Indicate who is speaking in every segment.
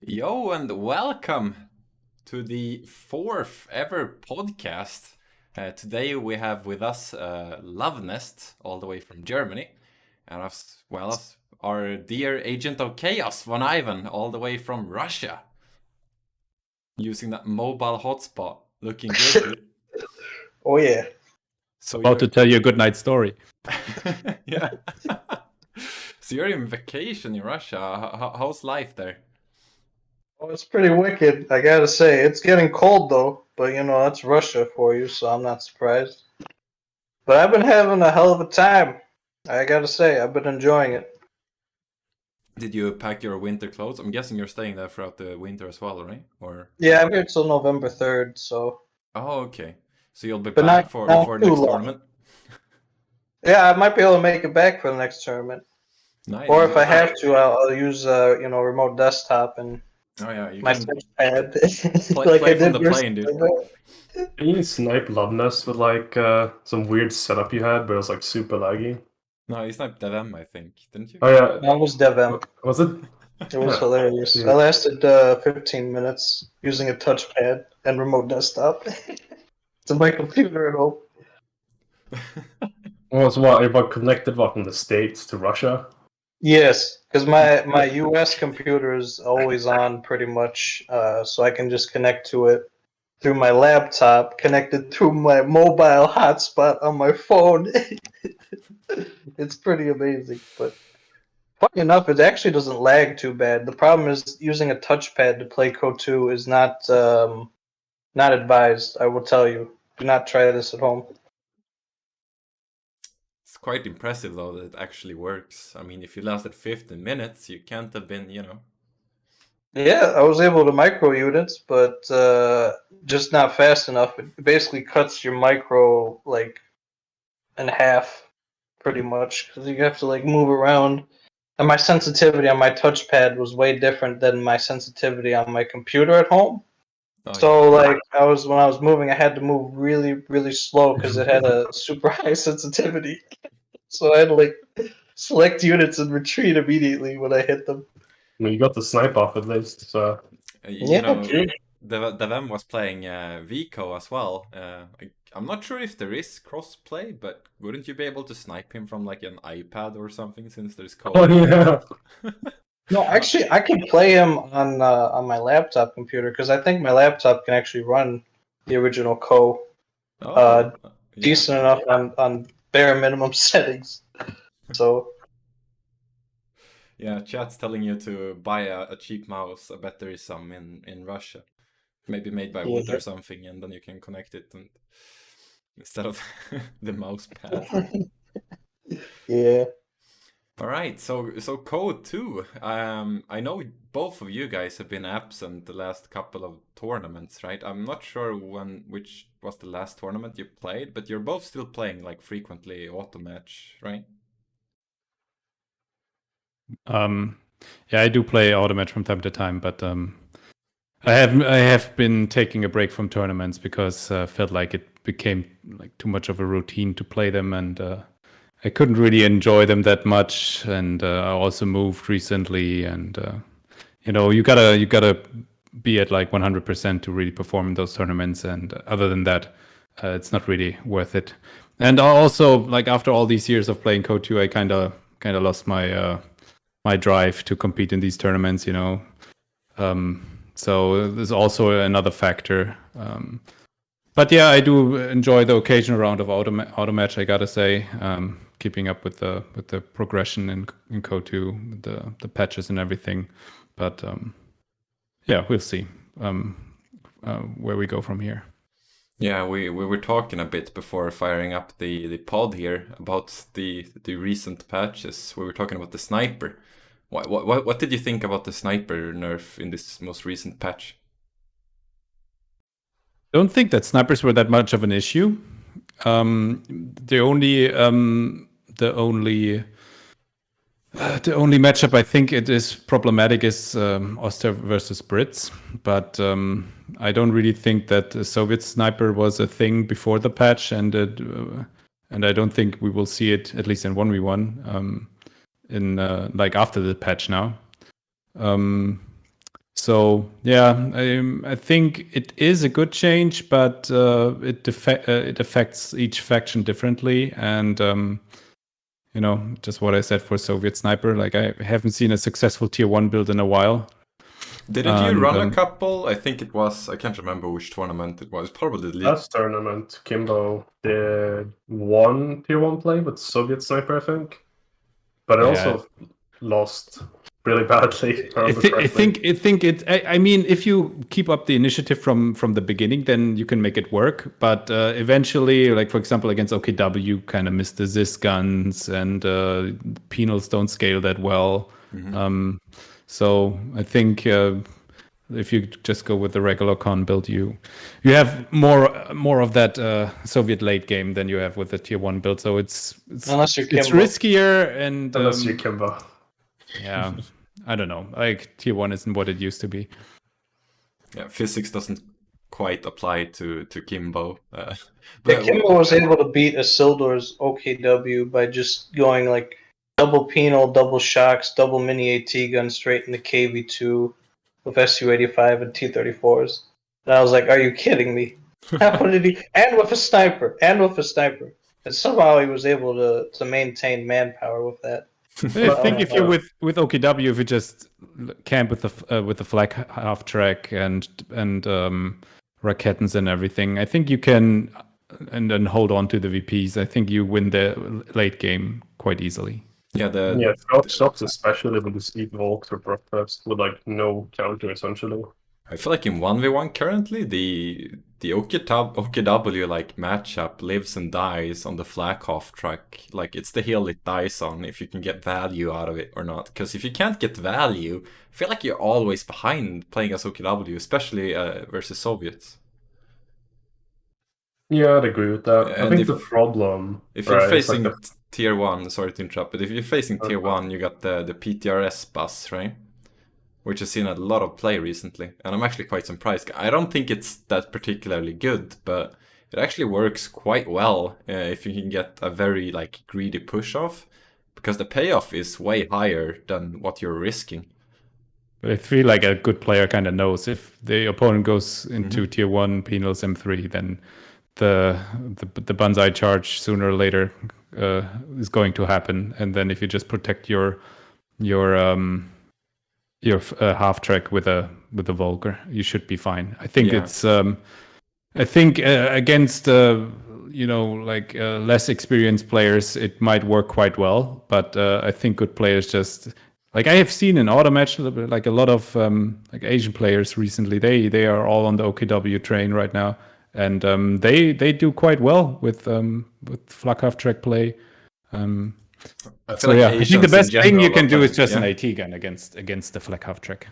Speaker 1: Yo, and welcome to the fourth ever podcast. Today we have with us Luvnest, all the way from Germany, and as our dear agent of chaos, Vonivan, all the way from Russia, using that mobile hotspot. Looking good, dude.
Speaker 2: Oh yeah.
Speaker 1: So
Speaker 3: About to tell you a good night story.
Speaker 1: yeah. So you're in vacation in Russia. How's life there?
Speaker 2: Oh, it's pretty wicked, I gotta say. It's getting cold though, but that's Russia for you, so I'm not surprised. But I've been having a hell of a time. I gotta say, I've been enjoying it.
Speaker 1: Did you pack your winter clothes? I'm guessing you're staying there throughout the winter as well, right? Or
Speaker 2: Yeah, I'm here till November 3rd, so.
Speaker 1: oh, okay. So you'll be
Speaker 2: But
Speaker 1: back
Speaker 2: not
Speaker 1: before
Speaker 2: too
Speaker 1: next
Speaker 2: long.
Speaker 1: tournament.
Speaker 2: Yeah, I might be able to make it back for the next tournament.
Speaker 1: Nice.
Speaker 2: Or if I have to, I'll use remote desktop and
Speaker 1: Oh yeah, you
Speaker 2: my
Speaker 1: can
Speaker 2: touchpad
Speaker 1: play,
Speaker 2: like I
Speaker 1: from
Speaker 2: did
Speaker 1: the plane, dude.
Speaker 2: yesterday.
Speaker 3: Can you snipe Luvnest with some weird setup you had, but it was like super laggy?
Speaker 1: No, you sniped them, I think, didn't you?
Speaker 3: Oh yeah,
Speaker 2: That was DevM.
Speaker 3: was it?
Speaker 2: It was
Speaker 3: Yeah.
Speaker 2: hilarious.
Speaker 3: Yeah.
Speaker 2: I lasted 15 minutes using a touchpad and remote desktop to my computer at home.
Speaker 3: Well, so what? Everybody connected from the States to Russia?
Speaker 2: Yes, because my US computer is always on pretty much, so I can just connect to it through my laptop, connected through my mobile hotspot on my phone. It's pretty amazing, but funny enough, it actually doesn't lag too bad. The problem is using a touchpad to play CoH2 is not advised. I will tell you, do not try this at home.
Speaker 1: It's quite impressive though that it actually works. I mean, if you lasted 15 minutes, you can't have been,
Speaker 2: Yeah, I was able to micro units, but just not fast enough. It basically cuts your micro like in half, pretty much, because you have to like move around. And my sensitivity on my touchpad was way different than my sensitivity on my computer at home.
Speaker 1: Oh,
Speaker 2: So like when I was moving, I had to move really, really slow because it had a super high sensitivity. So I had to like select units and retreat immediately when I hit them.
Speaker 3: I mean, you got the snipe off at least, so
Speaker 2: True.
Speaker 1: Devem was playing Vico as well. I'm not sure if there is crossplay, but wouldn't you be able to snipe him from like an iPad or something since there's
Speaker 3: oh
Speaker 1: code?
Speaker 3: yeah.
Speaker 2: No, actually, I can play him on my laptop computer because I think my laptop can actually run the original Co.
Speaker 1: Oh, yeah.
Speaker 2: Decent enough on bare minimum settings. So
Speaker 1: Yeah, chat's telling you to buy a cheap mouse. I bet there is some in Russia. Maybe made by wood or something, and then you can connect it instead of the mouse pad.
Speaker 2: yeah.
Speaker 1: All right, so CoH2. I know both of you guys have been absent the last couple of tournaments, right? I'm not sure which was the last tournament you played, but you're both still playing like frequently auto match, right?
Speaker 4: Yeah, I do play Automatch from time to time, but I have been taking a break from tournaments because I felt like it became like too much of a routine to play them, and I couldn't really enjoy them that much. And I also moved recently, and you gotta be at like 100% to really perform in those tournaments. And other than that, it's not really worth it. And also, like after all these years of playing CoH2, I kind of lost my drive to compete in these tournaments, so there's also another factor. But yeah, I do enjoy the occasional round of auto match. I gotta say, keeping up with the progression in CoH2, the patches and everything. But yeah, we'll see where we go from here.
Speaker 1: Yeah, we were talking a bit before firing up the pod here about the recent patches. We were talking about the sniper. What did you think about the sniper nerf in this most recent patch?
Speaker 4: I don't think that snipers were that much of an issue. The only matchup I think it is problematic is Oster versus Brits, but I don't really think that a Soviet sniper was a thing before the patch, and I don't think we will see it, at least in 1v1, in like after the patch now. So yeah, I think it is a good change, but it affects each faction differently. And just what I said for Soviet Sniper, like I haven't seen a successful tier 1 build in a while.
Speaker 1: Didn't you run a couple? I think it was, I can't remember which tournament it was. Probably the
Speaker 3: last tournament, Kimbo did one tier 1 play with Soviet Sniper, I think. But it also lost really badly.
Speaker 4: I think I mean, if you keep up the initiative from the beginning, then you can make it work. But eventually, like for example, against OKW, kind of missed the Zis guns, and penals don't scale that well. So I think if you just go with the regular con build, you have more of that Soviet late game than you have with the tier 1 build. So it's riskier, and
Speaker 3: unless you're Kimbo.
Speaker 4: Yeah, I don't know. Like tier 1 isn't what it used to be.
Speaker 1: Yeah, physics doesn't quite apply to Kimbo.
Speaker 2: Kimbo was able to beat Isildur's OKW by just going like double penal, double shocks, double mini AT gun straight into KV2 with SU-85 and T-34s. And I was like, are you kidding me? How did he? And with a sniper. And somehow he was able to maintain manpower with that.
Speaker 4: I think if you're with OKW, if you just camp with the flag half track and Rakettens and everything, I think you can and then hold on to the VPs. I think you win the late game quite easily.
Speaker 3: Yeah, shops especially with the Sleep Volks or Brockfest with like no counter essentially.
Speaker 1: I feel like in 1v1 currently, the OKW like matchup lives and dies on the flag half track. Like it's the hill it dies on if you can get value out of it or not. Because if you can't get value, I feel like you're always behind playing as OKW, especially versus Soviets.
Speaker 3: Yeah, I'd agree with that. I think the problem,
Speaker 1: if you're facing tier 1, sorry to interrupt, but if you're facing tier 1, you got the PTRS bus, right? Which has seen a lot of play recently, and I'm actually quite surprised. I don't think it's that particularly good, but it actually works quite well if you can get a very like greedy push off, because the payoff is way higher than what you're risking.
Speaker 4: But I feel like a good player kind of knows if the opponent goes into tier 1 penals M3, then the banzai charge sooner or later is going to happen, and then if you just protect your half track with a Volker, you should be fine. I think it's against less experienced players it might work quite well, but I think good players just like I have seen in auto match like a lot of like Asian players recently, they are all on the OKW train right now, and they do quite well with flak half track play. I think the best thing you can do is just an AT gun against the flak half track.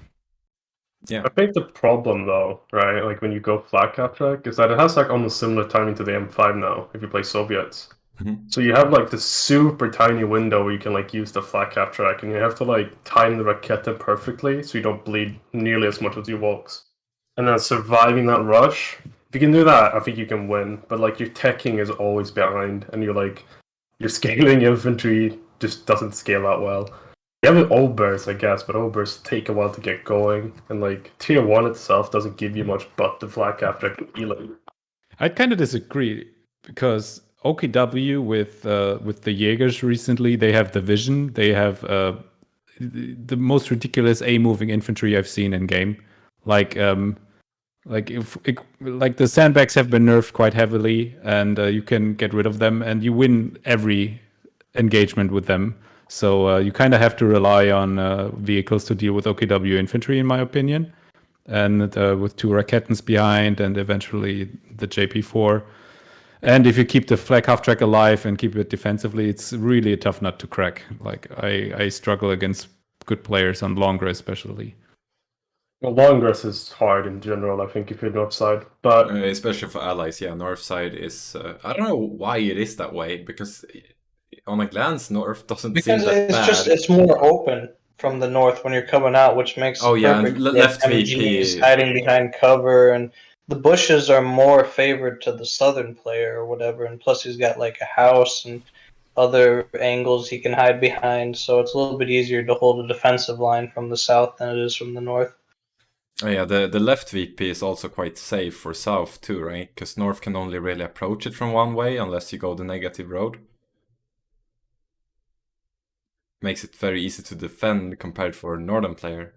Speaker 1: Yeah,
Speaker 3: I think the problem though, right, like when you go flak half track, is that it has like almost similar timing to the M5 now if you play Soviets. So you have like this super tiny window where you can like use the flak half track, and you have to like time the Raketa perfectly so you don't bleed nearly as much as your Volks. And then surviving that rush, if you can do that, I think you can win. But like your teching is always behind, and your scaling infantry just doesn't scale out well. You have old bursts, I guess, but old bursts take a while to get going, and like tier 1 itself doesn't give you much but the flak after healing.
Speaker 4: I kind of disagree, because OKW with the Jaegers recently, they have the vision, they have the most ridiculous A-moving infantry I've seen in game. Like the sandbags have been nerfed quite heavily, and you can get rid of them, and you win every engagement with them. So you kind of have to rely on vehicles to deal with OKW infantry, in my opinion. And with 2 Rakettens behind, and eventually the JP4. And if you keep the flag half track alive and keep it defensively, it's really a tough nut to crack. Like I struggle against good players on longer, especially.
Speaker 3: Well, Longress is hard in general, I think, if you're north side. But
Speaker 1: especially for allies, north side is... I don't know why it is that way, because on a glance, north doesn't seem that bad.
Speaker 2: It's more open from the north when you're coming out, which makes
Speaker 1: perfect. Left VP
Speaker 2: hiding behind cover, and the bushes are more favored to the southern player or whatever, and plus he's got like a house and other angles he can hide behind, so it's a little bit easier to hold a defensive line from the south than it is from the north.
Speaker 1: Oh yeah, the left VP is also quite safe for south too, right? Because north can only really approach it from one way unless you go the negative road. Makes it very easy to defend compared for a northern player,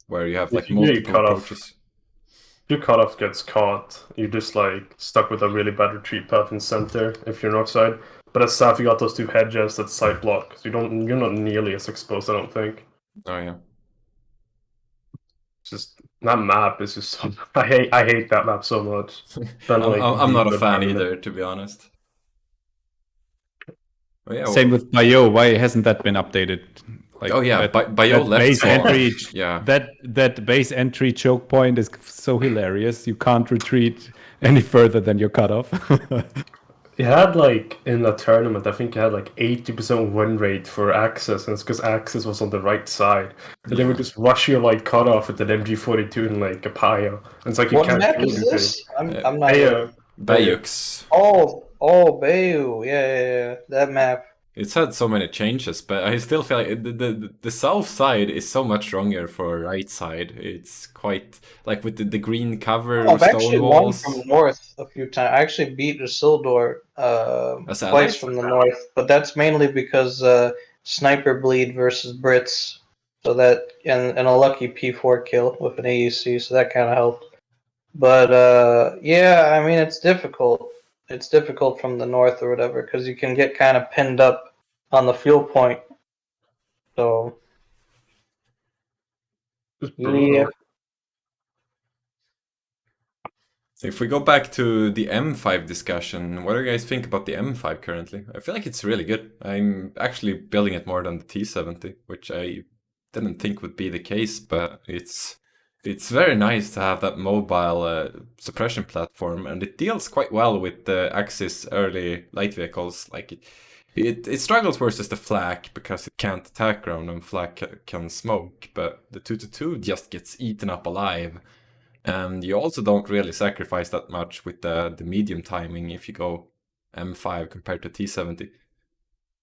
Speaker 1: where you have like multiple approaches.
Speaker 3: If your cutoff gets caught, you're just like stuck with a really bad retreat path in center if you're north side. But at south, you got those two hedges that side block, so you're not nearly as exposed, I don't think.
Speaker 1: Oh yeah.
Speaker 3: Just that map is just so, I hate that map so much.
Speaker 1: I'm not a fan either, to be honest.
Speaker 4: Oh, yeah, same with Bio. Why hasn't that been updated?
Speaker 1: Like, oh yeah, Bio left
Speaker 4: base entry.
Speaker 1: Yeah,
Speaker 4: that base entry choke point is so hilarious. You can't retreat any further than your cutoff.
Speaker 3: You had like in the tournament, I think you had like 80% win rate for Axis, and it's because Axis was on the right side. And they would just rush your like cutoff with an MG42 and like a Pio. And it's like you
Speaker 2: what
Speaker 3: can't
Speaker 2: map
Speaker 3: do
Speaker 2: is
Speaker 3: anything.
Speaker 2: this? I'm not.
Speaker 1: Bayeux.
Speaker 2: Oh, Bayeux. Yeah, that map.
Speaker 1: It's had so many changes, but I still feel like the south side is so much stronger for right side. It's quite like with the green cover.
Speaker 2: I've actually won from north a few times. I actually beat Isildur twice from the north, but that's mainly because sniper bleed versus Brits. So that and a lucky P4 kill with an AEC, so that kind of helped. But yeah, I mean it's difficult. It's difficult from the north or whatever because you can get kind of pinned up on the fuel point. So yeah.
Speaker 1: So if we go back to the M5 discussion, what do you guys think about the M5 currently? I feel like it's really good. I'm actually building it more than the T70, which I didn't think would be the case, but it's very nice to have that mobile suppression platform, and it deals quite well with the Axis early light vehicles. Like it struggles versus the flak because it can't attack ground and flak can smoke, but the 2-2 just gets eaten up alive. And you also don't really sacrifice that much with the medium timing if you go M5 compared to T70.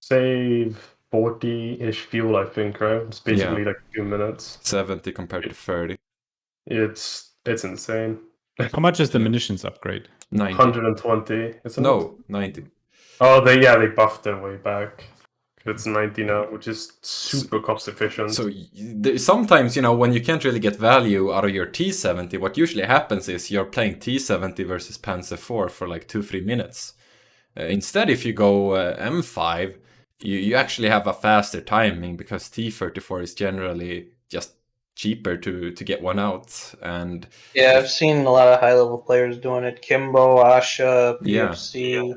Speaker 3: Save 40-ish fuel, I think, right? It's basically like 2 minutes.
Speaker 1: 70 compared to 30.
Speaker 3: It's insane.
Speaker 4: How much is the munitions upgrade?
Speaker 1: 90.
Speaker 3: 120, isn't
Speaker 1: it? 90.
Speaker 3: Oh, they buffed their way back. It's 90 now, which is super cost efficient.
Speaker 1: So sometimes, when you can't really get value out of your T70, what usually happens is you're playing T70 versus Panzer IV for like 2-3 minutes. Instead, if you go M5, you actually have a faster timing because T34 is generally just cheaper to get one out. And
Speaker 2: yeah, I've seen a lot of high level players doing it. Kimbo, Asha, PFC.
Speaker 1: Yeah.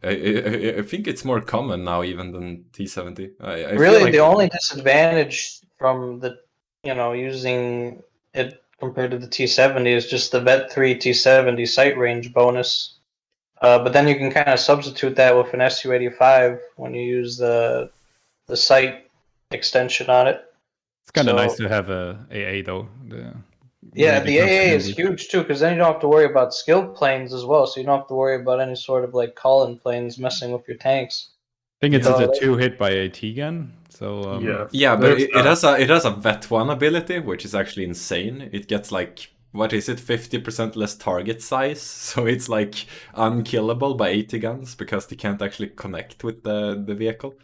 Speaker 1: I think it's more common now even than T70. I
Speaker 2: really, like the only disadvantage from the using it compared to the T70 is just the Vet 3 T70 sight range bonus. But then you can kind of substitute that with an SU-85 when you use the sight extension on it.
Speaker 4: It's kind of nice to have a AA though.
Speaker 2: The AA is huge too, because then you don't have to worry about skilled planes as well. So you don't have to worry about any sort of like call-in planes messing with your tanks.
Speaker 4: I think it's a 2-hit by AT gun. So
Speaker 1: yeah, but it has a Vet 1 ability, which is actually insane. It gets like 50% less target size, so it's like unkillable by AT guns because they can't actually connect with the vehicle.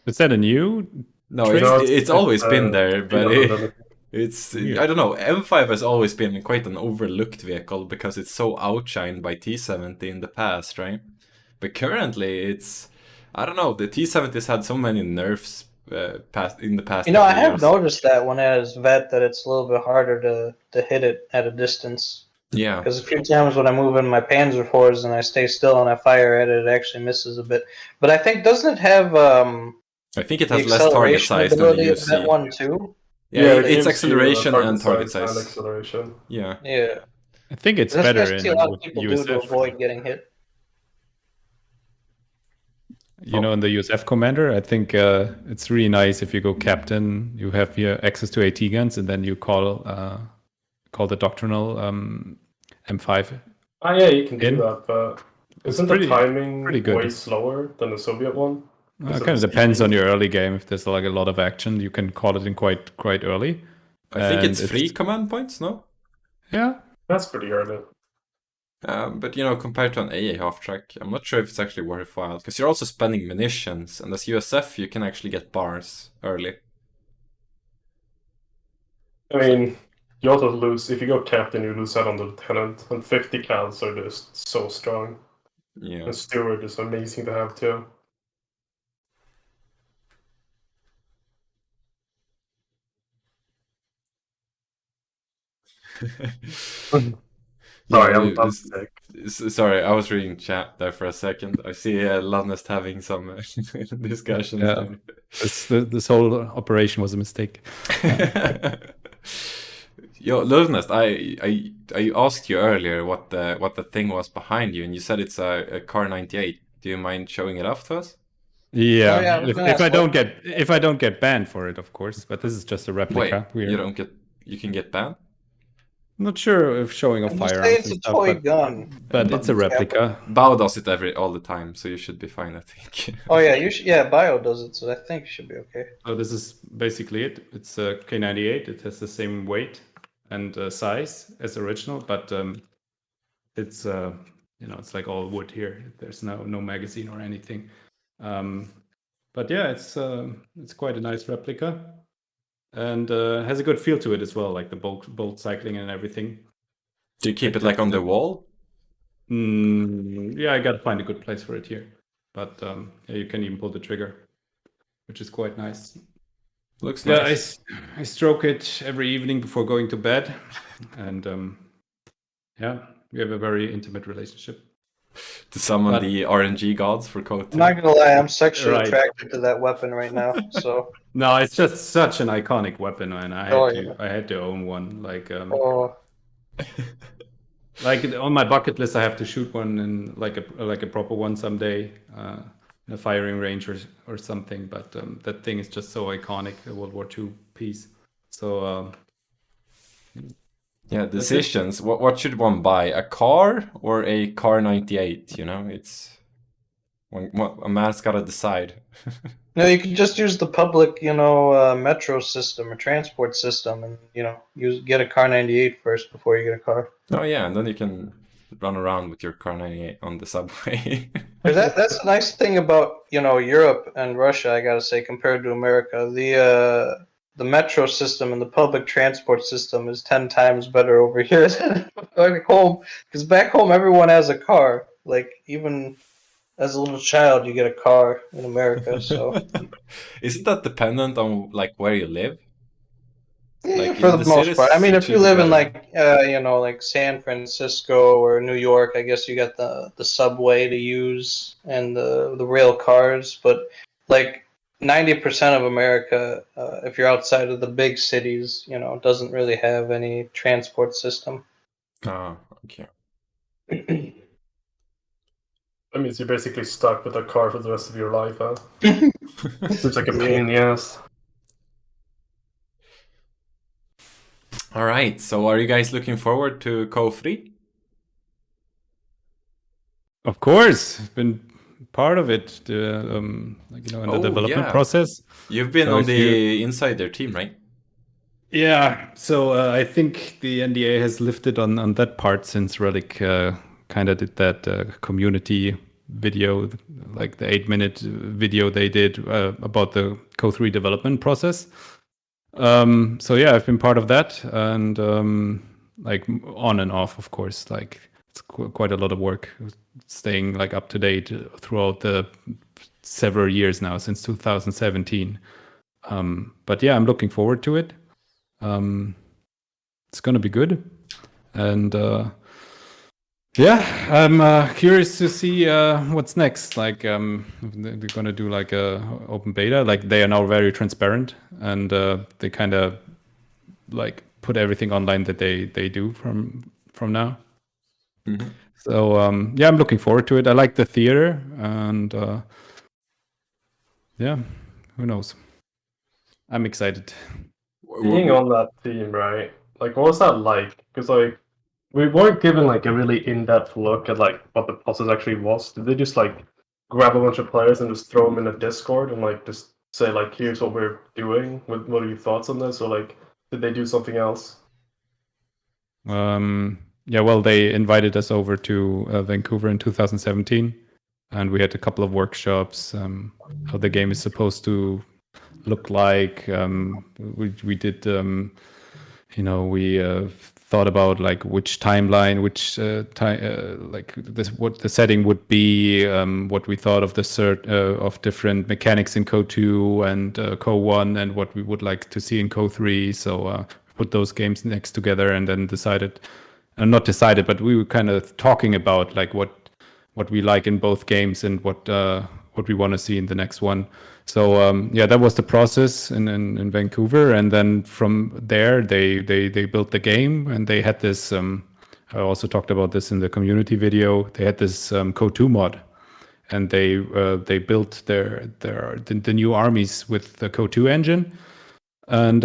Speaker 4: Is that a new?
Speaker 1: No, it's always been there, but I don't know. M5 has always been quite an overlooked vehicle because it's so outshined by T70 in the past, right? But currently, I don't know. The T70's had so many nerfs in the past.
Speaker 2: I have noticed that when it has Vet that it's a little bit harder to hit it at a distance.
Speaker 1: Yeah.
Speaker 2: Because a few times when I move in my Panzer IVs and I stay still and I fire at it, it actually misses a bit. But I think doesn't it have
Speaker 1: I think it has less target size than the UC.
Speaker 2: That one too.
Speaker 1: Yeah, it's acceleration and target size.
Speaker 3: Acceleration.
Speaker 1: Yeah.
Speaker 4: I think it's better in
Speaker 2: a lot of people do to avoid getting hit.
Speaker 4: In the USF commander, I think it's really nice if you go captain, you have here access to AT guns, and then you call the doctrinal M5.
Speaker 3: Oh yeah, you can do that, but isn't the timing way slower than the Soviet one?
Speaker 4: It kind of depends on your early game. If there's like a lot of action, you can call it in quite early.
Speaker 1: I think it's 3 command points, no?
Speaker 4: Yeah.
Speaker 3: That's pretty early.
Speaker 1: But you know, compared to an AA half track, I'm not sure if it's actually worthwhile because you're also spending munitions, and as USF you can actually get bars early.
Speaker 3: I mean, you also lose if you go captain, you lose out on the lieutenant, and 50 cals are just so strong.
Speaker 1: Yeah.
Speaker 3: And steward is amazing to have too. Sorry, I'm sick.
Speaker 1: Sorry, I was reading chat there for a second. I see Luvnest having some discussions there.
Speaker 4: This whole operation was a mistake.
Speaker 1: Yo, Luvnest, I asked you earlier what the thing was behind you, and you said it's a Car 98. Do you mind showing it off to us?
Speaker 4: Yeah,
Speaker 2: Oh, yeah,
Speaker 4: if I don't get banned for it, of course. But this is just a replica.
Speaker 1: Wait, you can get banned?
Speaker 4: I'm not sure if showing off firearms
Speaker 2: say it's
Speaker 4: and
Speaker 2: a
Speaker 4: stuff,
Speaker 2: toy gun.
Speaker 4: but it's a replica.
Speaker 1: Bao does it all the time, so you should be fine, I think.
Speaker 2: Oh yeah, yeah, Bio does it, so I think it should be okay.
Speaker 4: So this is basically it. It's a K98. It has the same weight and size as original, but it's it's like all wood here. There's no magazine or anything. But yeah, it's quite a nice replica, and has a good feel to it as well, like the bolt cycling and everything.
Speaker 1: Do you keep it like on the wall?
Speaker 4: Yeah, I gotta find a good place for it here. But yeah, you can even pull the trigger, which is quite nice.
Speaker 1: Looks nice.
Speaker 4: I stroke it every evening before going to bed, and yeah, we have a very intimate relationship.
Speaker 1: To summon the RNG gods for CoH2.
Speaker 2: I'm not gonna lie, I'm sexually attracted to that weapon right now. So
Speaker 4: no, it's just such an iconic weapon, and I had to own one. Like like on my bucket list, I have to shoot one in like a proper one someday, in a firing range or something. But that thing is just so iconic, a World War II piece. So
Speaker 1: yeah, decisions. What should one buy? A car or a Car 98? You know, it's a man's gotta decide.
Speaker 2: no, you can just use the public, metro system or transport system, and get a Car 98 first before you get a car.
Speaker 1: Oh yeah, and then you can run around with your Car 98 on the subway.
Speaker 2: That's the nice thing about Europe and Russia, I gotta say, compared to America. The metro system and the public transport system is 10 times better over here than back home. Because back home, everyone has a car. Like, even as a little child, you get a car in America. So
Speaker 1: isn't that dependent on like where you live?
Speaker 2: Yeah,
Speaker 1: like
Speaker 2: for the most part. I mean, if you live in
Speaker 1: better.
Speaker 2: like San Francisco or New York, I guess you got the subway to use and the rail cars. But like 90% of America, if you're outside of the big cities, doesn't really have any transport system.
Speaker 1: Oh, okay.
Speaker 3: That means you're basically stuck with a car for the rest of your life, huh? Seems like a pain in the ass.
Speaker 1: All right. So, are you guys looking forward to CoH3?
Speaker 4: Of course, been part of it, in the development process.
Speaker 1: You've been on the insider team, right?
Speaker 4: Yeah. So I think the NDA has lifted on that part since Relic kind of did that community video, like the 8-minute video they did about the CoH3 development process. So yeah, I've been part of that, and like on and off, of course. Like it's quite a lot of work, staying like up to date throughout the several years now since 2017. But yeah, I'm looking forward to it. It's gonna be good, and yeah, I'm curious to see what's next. Like they're gonna do like a open beta. Like they are now very transparent, and they kind of like put everything online that they do from now.
Speaker 1: Mm-hmm.
Speaker 4: So yeah, I'm looking forward to it. I like the theater, and yeah, who knows? I'm excited.
Speaker 3: Being on that team, right? Like, what was that like? Because like we weren't given like a really in-depth look at like what the process actually was. Did they just like grab a bunch of players and just throw them in a Discord and like just say like, here's what we're doing? What are your thoughts on this? Or like, did they do something else?
Speaker 4: Yeah, well, they invited us over to Vancouver in 2017, and we had a couple of workshops, how the game is supposed to look like. We did, we thought about like which timeline, which like this, what the setting would be, what we thought of of different mechanics in CoH2 and CoH1, and what we would like to see in CoH3. So put those games next together, and then decided, not decided, but we were kind of talking about like what we like in both games and what we want to see in the next one. So yeah, that was the process in Vancouver, and then from there they built the game, and they had this. I also talked about this in the community video. They had this CoH2 mod, and they built the new armies with the CoH2 engine, and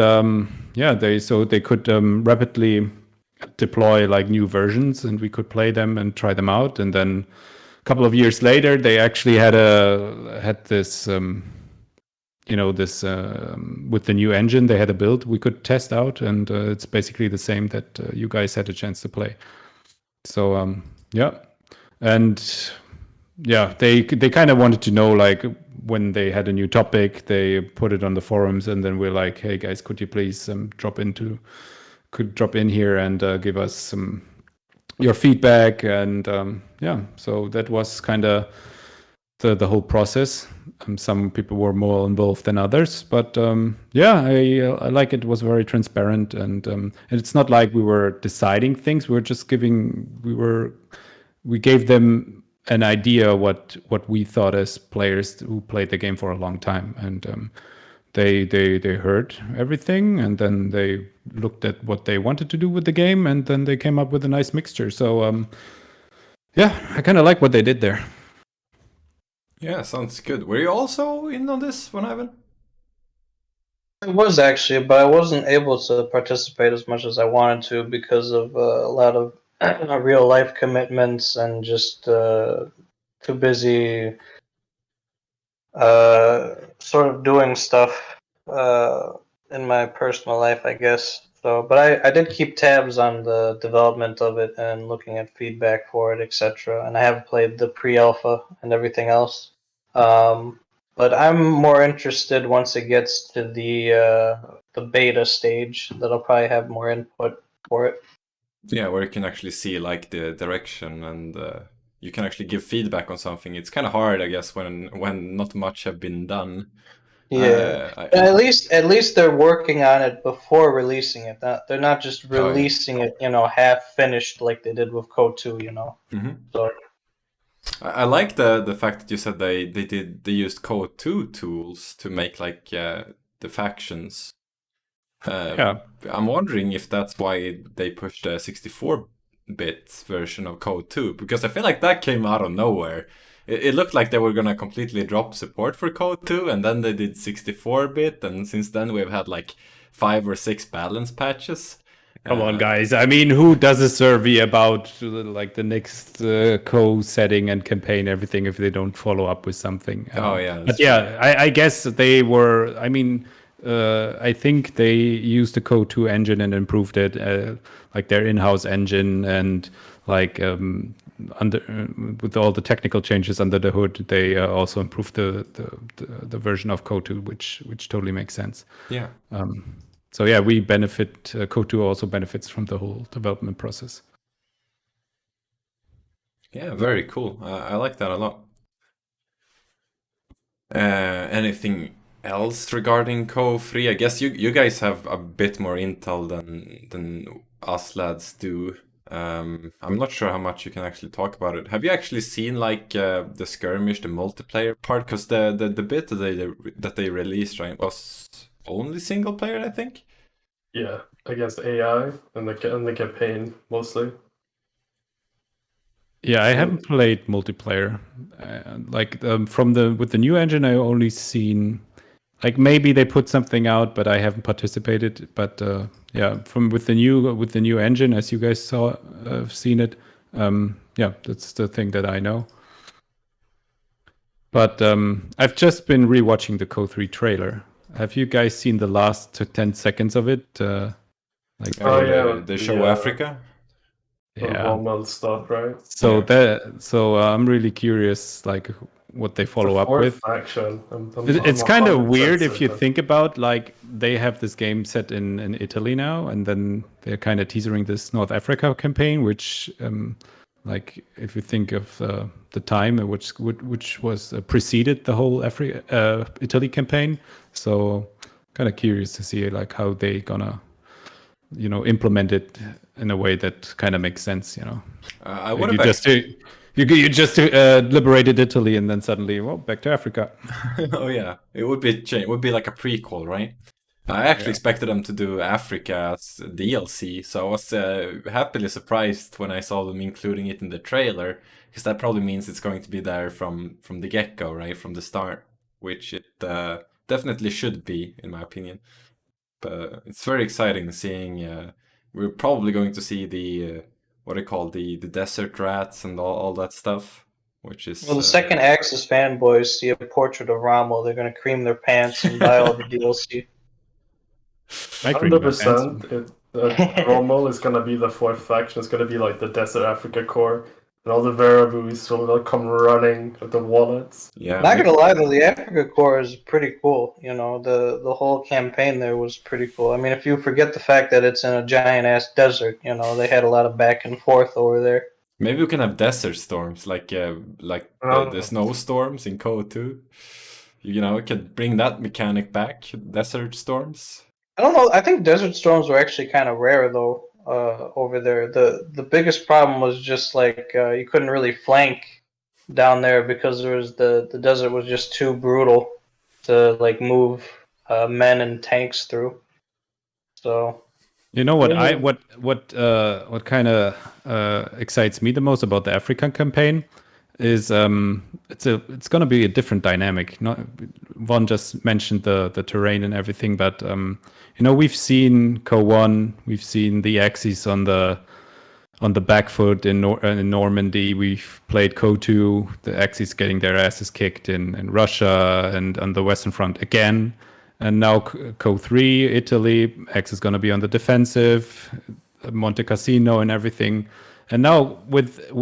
Speaker 4: yeah, they could rapidly deploy like new versions, and we could play them and try them out, and then a couple of years later, they actually had this. With the new engine, they had a build we could test out, and it's basically the same that you guys had a chance to play. So yeah, and yeah, they kind of wanted to know, like, when they had a new topic, they put it on the forums, and then we're like, hey guys, could you please drop in here and give us some your feedback, and yeah, so that was kind of the whole process. Some people were more involved than others, but yeah, I like it. It was very transparent, and it's not like we were deciding things. We were just we gave them an idea what we thought as players who played the game for a long time, and they heard everything, and then they looked at what they wanted to do with the game, and then they came up with a nice mixture. So yeah, I kind of like what they did there.
Speaker 1: Yeah, sounds good. Were you also in on this, Vonivan?
Speaker 2: I was actually, but I wasn't able to participate as much as I wanted to because of a lot of real life commitments and just too busy sort of doing stuff in my personal life, I guess. So, but I did keep tabs on the development of it and looking at feedback for it, etc. And I have played the pre-alpha and everything else. But I'm more interested once it gets to the beta stage that I'll probably have more input for it.
Speaker 1: Yeah, where you can actually see like the direction, and you can actually give feedback on something. It's kind of hard, I guess, when not much have been done.
Speaker 2: Yeah, at least they're working on it before releasing it. They're not just releasing it, half finished like they did with CoH2,
Speaker 1: Mm-hmm.
Speaker 2: So
Speaker 1: I like the fact that you said they used CoH2 tools to make like the factions.
Speaker 4: Yeah,
Speaker 1: I'm wondering if that's why they pushed a 64-bit version of CoH2, because I feel like that came out of nowhere. It looked like they were gonna completely drop support for CoH2, and then they did 64-bit, and since then we've had like 5 or 6 balance patches.
Speaker 4: come on, guys. I mean, who does a survey about like the next setting and campaign, everything, if they don't follow up with something?
Speaker 1: Oh yeah,
Speaker 4: but yeah, I guess they were. I mean, I think they used the CoH2 engine and improved it, like their in-house engine, and like with all the technical changes under the hood, they also improved the version of CoH2, which totally makes sense.
Speaker 1: Yeah.
Speaker 4: So yeah, we benefit. CoH2 also benefits from the whole development process.
Speaker 1: Yeah, very cool. I like that a lot. Anything else regarding CoH3? I guess you guys have a bit more intel than us lads do. I'm not sure how much you can actually talk about it. Have you actually seen like the skirmish, the multiplayer part? Because the bit that they released, right, was only single player, I think.
Speaker 3: Yeah, against AI and the campaign mostly.
Speaker 4: Yeah, I haven't played multiplayer. With the new engine, I only seen like maybe they put something out, but I haven't participated. But yeah, with the new engine, as you guys seen it. Yeah, that's the thing that I know. But I've just been rewatching the CoH3 trailer, have you guys seen the last 10 seconds of it? Like
Speaker 1: the show Africa.
Speaker 3: Rommel stuff, right?
Speaker 4: So I'm really curious, like what they follow up with.
Speaker 3: Faction.
Speaker 4: It's kind of weird if you think about, like, they have this game set in Italy now, and then they're kind of teasering this North Africa campaign, which, like, if you think of the time which was preceded the whole Italy campaign, so kind of curious to see like how they gonna, implement it in a way that kind of makes sense. You just liberated Italy, and then suddenly, back to Africa.
Speaker 1: Oh yeah, it would be like a prequel, right? I actually expected them to do Africa as DLC, so I was happily surprised when I saw them including it in the trailer, because that probably means it's going to be there from the get-go, right, from the start, which it definitely should be, in my opinion. But it's very exciting seeing. We're probably going to see the what they call the desert rats and all that stuff, which is.
Speaker 2: Well, the second Axis fanboys see a portrait of Rommel, they're going to cream their pants and buy all the DLC.
Speaker 3: 100%. Rommel is going to be the fourth faction. It's going to be like the Desert Africa core. And all the Verabus will come running with the wallets.
Speaker 1: Yeah.
Speaker 2: Not gonna lie though, the Africa core is pretty cool. The whole campaign there was pretty cool. I mean, if you forget the fact that it's in a giant ass desert, they had a lot of back and forth over there.
Speaker 1: Maybe we can have desert storms like the snowstorms in CoH2. We can bring that mechanic back. Desert storms.
Speaker 2: I don't know. I think desert storms were actually kind of rare though. Over there, the biggest problem was just like you couldn't really flank down there because the desert was just too brutal to like move men and tanks through. So
Speaker 4: what kind of excites me the most about the African campaign is it's going to be a different dynamic. Von just mentioned the terrain and everything, but we've seen CoH2, we've seen the Axis on the back foot in Normandy. We've played CoH2, the Axis getting their asses kicked in Russia and on the Western Front again. And now CoH3, Italy, Axis is going to be on the defensive, Monte Cassino and everything. And now with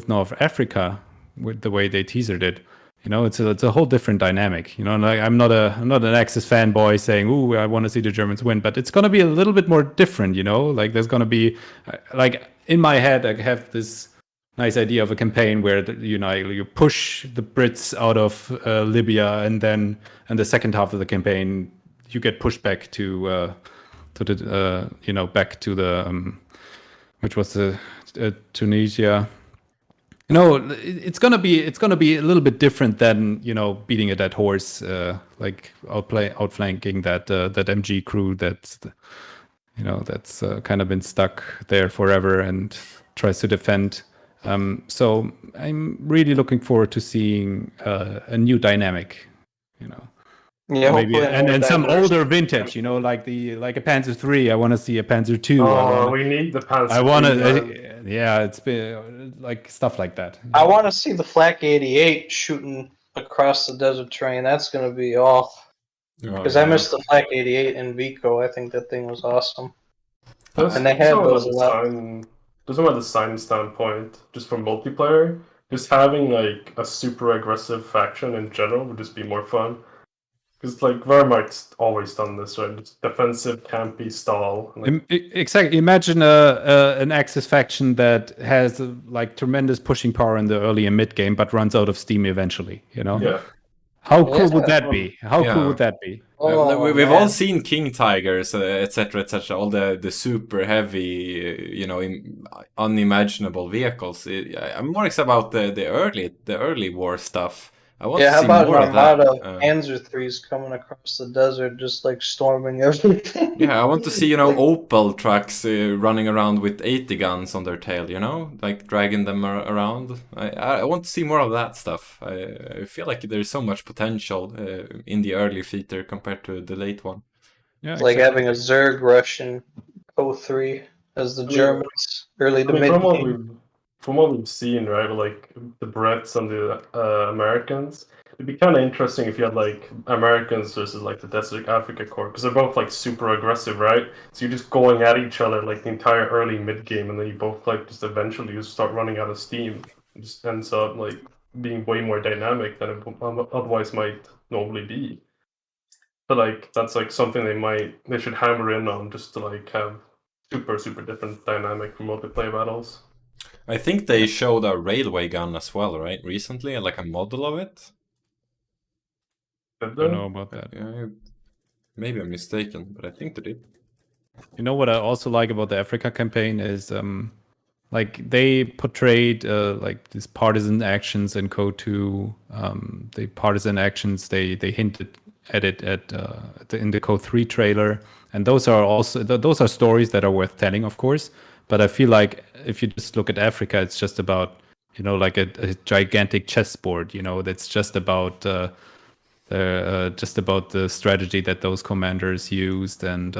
Speaker 4: North Africa, with the way they teasered it, it's a whole different dynamic. Like I'm not an Axis fanboy saying, "Ooh, I want to see the Germans win," but it's gonna be a little bit more different. Like there's gonna be, like in my head, I have this nice idea of a campaign where you push the Brits out of Libya, and then in the second half of the campaign, you get pushed back to the back to the which was the Tunisia. It's gonna be a little bit different than beating a dead horse, like outflanking that MG crew that's kind of been stuck there forever and tries to defend. So I'm really looking forward to seeing a new dynamic.
Speaker 2: Yeah,
Speaker 4: maybe and some older vintage, like a Panzer III. I want to see a Panzer II.
Speaker 3: We need the Panzer.
Speaker 4: I want to. It's been like stuff like that.
Speaker 2: I want to see the Flak 88 shooting across the desert terrain. That's going to be off. Because I missed the Flak 88 in Vico. I think that thing was awesome. And they had those a lot.
Speaker 3: Doesn't matter the design standpoint, just for multiplayer, just having like a super aggressive faction in general would just be more fun. Because like Wehrmacht's always done this, right? It's defensive, campy, stall.
Speaker 4: Exactly. Imagine an Axis faction that has like tremendous pushing power in the early and mid game, but runs out of steam eventually.
Speaker 3: Yeah.
Speaker 4: How cool would that be? Cool would that be?
Speaker 1: We've all seen King Tigers, etc., etc. All the super heavy, unimaginable vehicles. I'm more excited about the early war stuff. I want to see more of that.
Speaker 2: Panzer III's coming across the desert, just like storming everything.
Speaker 1: Yeah, I want to see Opel trucks running around with 80 guns on their tail. Like dragging them around. I want to see more of that stuff. I feel like there's so much potential in the early theater compared to the late one.
Speaker 2: Yeah, it's like having a Zerg Russian CoH3 as the Germans early to mid game.
Speaker 3: From what we've seen, right, like the Brits and the Americans, it'd be kind of interesting if you had like Americans versus like the Desert Africa Corps, because they're both like super aggressive, right? So you're just going at each other like the entire early mid game, and then you both like just eventually just start running out of steam. It just ends up like being way more dynamic than it otherwise might normally be. But like that's like something they should hammer in on, just to like have super different dynamic for multiplayer battles.
Speaker 1: I think they showed a railway gun as well, right? Recently, like a model of it.
Speaker 4: I don't know about that.
Speaker 1: Maybe I'm mistaken, but I think they did.
Speaker 4: You know what I also like about the Africa campaign is like they portrayed like these partisan actions in CoH2. The partisan actions they hinted at it in the CoH3 trailer, and those are also those are stories that are worth telling, of course. But I feel like if you just look at Africa, it's just about like a gigantic chessboard. That's just about the strategy that those commanders used, and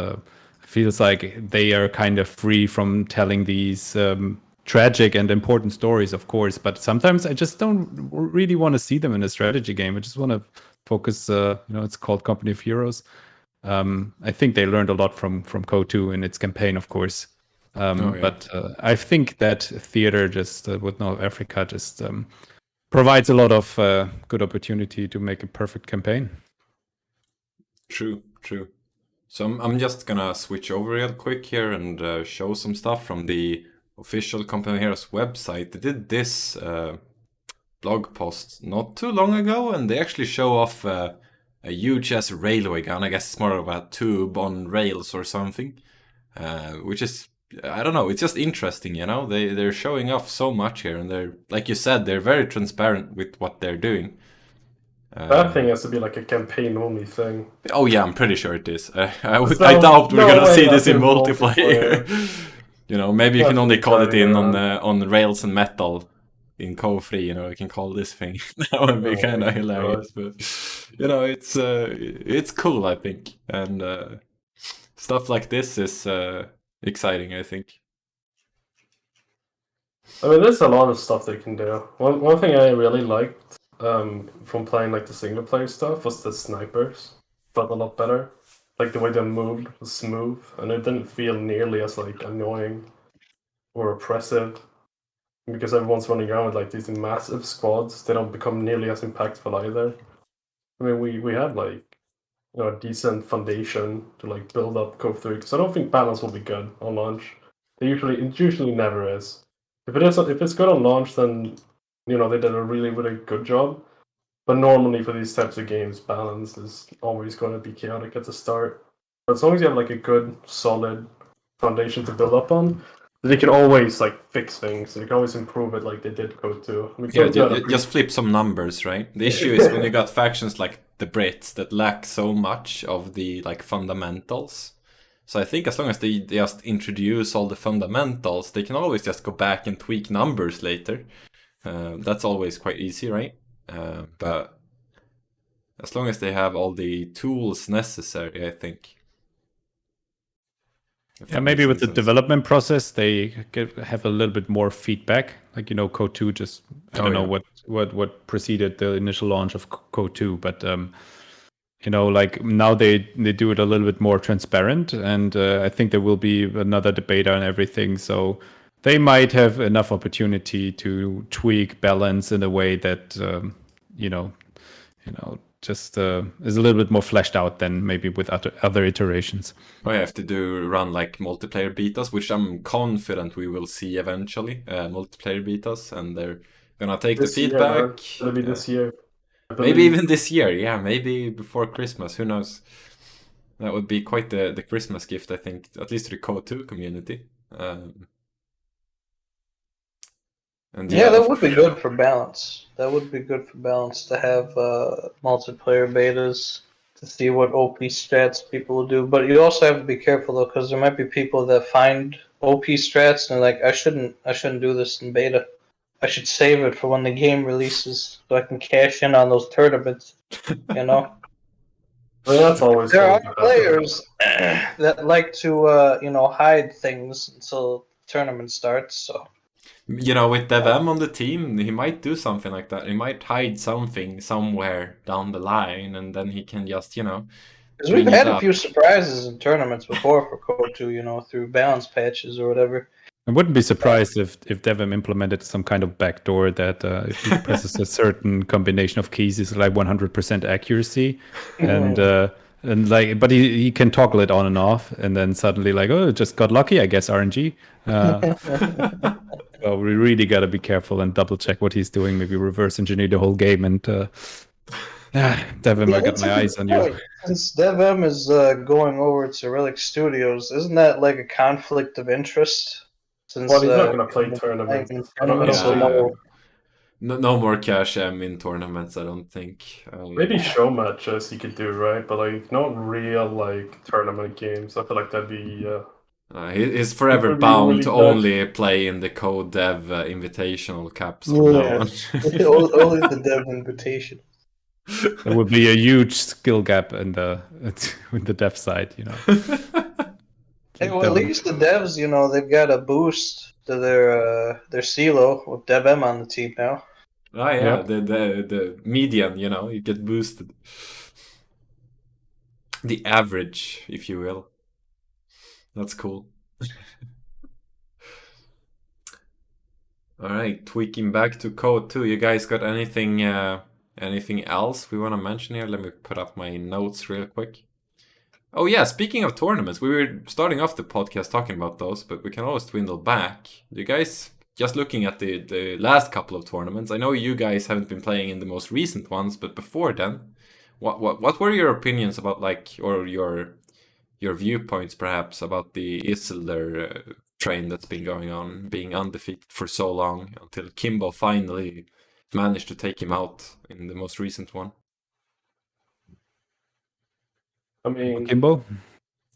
Speaker 4: feels like they are kind of free from telling these tragic and important stories, of course. But sometimes I just don't really want to see them in a strategy game. I just want to focus. It's called Company of Heroes. I think they learned a lot from CoH2 in its campaign, of course. But I think that theater just with North Africa just provides a lot of good opportunity to make a perfect campaign.
Speaker 1: True. So I'm just gonna switch over real quick here and show some stuff from the official Company of Heroes website. They did this blog post not too long ago, and they actually show off a huge ass railway gun. I guess it's more of a tube on rails or something, which is, I don't know, it's just interesting, they're showing off so much here, and they're, like you said, they're very transparent with what they're doing.
Speaker 3: That thing has to be like a campaign only thing.
Speaker 1: Oh yeah, I'm pretty sure it is. I doubt we're gonna see this in multiplayer. Maybe you can only call it in on rails and metal in CoH3. You can call this thing. That would be kind of hilarious, but it's cool, I think, and stuff like this is exciting, I think.
Speaker 3: I mean, there's a lot of stuff they can do. One thing I really liked from playing like the single player stuff was the snipers. Felt a lot better. Like the way they moved was smooth, and it didn't feel nearly as like annoying or oppressive. Because everyone's running around with like these massive squads, they don't become nearly as impactful either. I mean, we had like a decent foundation to like build up CoH3, because I don't think balance will be good on launch. It usually never is. If it's good on launch, then they did a really good job. But normally for these types of games, balance is always going to be chaotic at the start. But as long as you have like a good, solid foundation to build up on, they can always like fix things. They can always improve it, like they did CoH2. I mean,
Speaker 1: just flip some numbers, right? The issue is when you got factions like the Brits that lack so much of the like fundamentals. So I think as long as they just introduce all the fundamentals, they can always just go back and tweak numbers later. That's always quite easy, right? But as long as they have all the tools necessary, I think.
Speaker 4: Yeah, maybe with the development process, they have a little bit more feedback. Like, CoH2 just, I don't know what preceded the initial launch of CoH2, but, like now they do it a little bit more transparent, and I think there will be another debate on everything. So they might have enough opportunity to tweak balance in a way that, just is a little bit more fleshed out than maybe with other iterations.
Speaker 1: I have to run like multiplayer betas, which I'm confident we will see eventually. Multiplayer betas, and they're gonna take the feedback.
Speaker 3: It'll be this year.
Speaker 1: Maybe even this year. Yeah, maybe before Christmas. Who knows? That would be quite the Christmas gift, I think, at least to the CoH2 community.
Speaker 2: That would be good for balance. That would be good for balance to have multiplayer betas to see what OP strats people will do. But you also have to be careful though, because there might be people that find OP strats and they're like, I shouldn't do this in beta. I should save it for when the game releases so I can cash in on those tournaments.
Speaker 3: Well, that's always
Speaker 2: there are players that like to hide things until the tournament starts. So.
Speaker 1: You know, with DevM on the team, he might do something like that. He might hide something somewhere down the line, and then he can just,
Speaker 2: Because we've
Speaker 1: bring it
Speaker 2: had a
Speaker 1: up.
Speaker 2: few surprises in tournaments before for CoH2, through balance patches or whatever.
Speaker 4: I wouldn't be surprised if Devim implemented some kind of backdoor that if he presses a certain combination of keys, is like 100% accuracy, and like, but he can toggle it on and off, and then suddenly like, oh, just got lucky, I guess RNG. Well, we really got to be careful and double check what he's doing. Maybe reverse engineer the whole game and. Devim, I got my eyes on you.
Speaker 2: Since DevM is going over to Relic Studios, isn't that like a conflict of interest? Since,
Speaker 3: Well, he's not going to play tournaments. I don't
Speaker 2: so
Speaker 3: think.
Speaker 1: No more cash M in tournaments, I don't think.
Speaker 3: Maybe show matches he could do, right? But like, not real like tournament games. I feel like that'd be.
Speaker 1: He's forever
Speaker 3: Would be
Speaker 1: bound
Speaker 3: really
Speaker 1: to
Speaker 3: bad.
Speaker 1: only play in the Code Dev Invitational Cups from now on.
Speaker 2: Only the Dev invitation.
Speaker 4: There would be a huge skill gap in the with the dev side,
Speaker 2: Hey, well, at least the devs, they've got a boost to their CeeLo with DevM on the team now.
Speaker 1: Oh yeah,
Speaker 4: Yep.
Speaker 1: the median, you get boosted. The average, if you will. That's cool. All right, tweaking back to Code 2. You guys got anything else we want to mention here? Let me put up my notes real quick. Oh yeah, speaking of tournaments, we were starting off the podcast talking about those, but we can always dwindle back. You guys, just looking at the last couple of tournaments, I know you guys haven't been playing in the most recent ones, but before then, what were your opinions about, like, or your viewpoints perhaps about the Isildur train that's been going on, being undefeated for so long until Kimbo finally managed to take him out in the most recent one?
Speaker 3: I mean,
Speaker 4: Kimbo?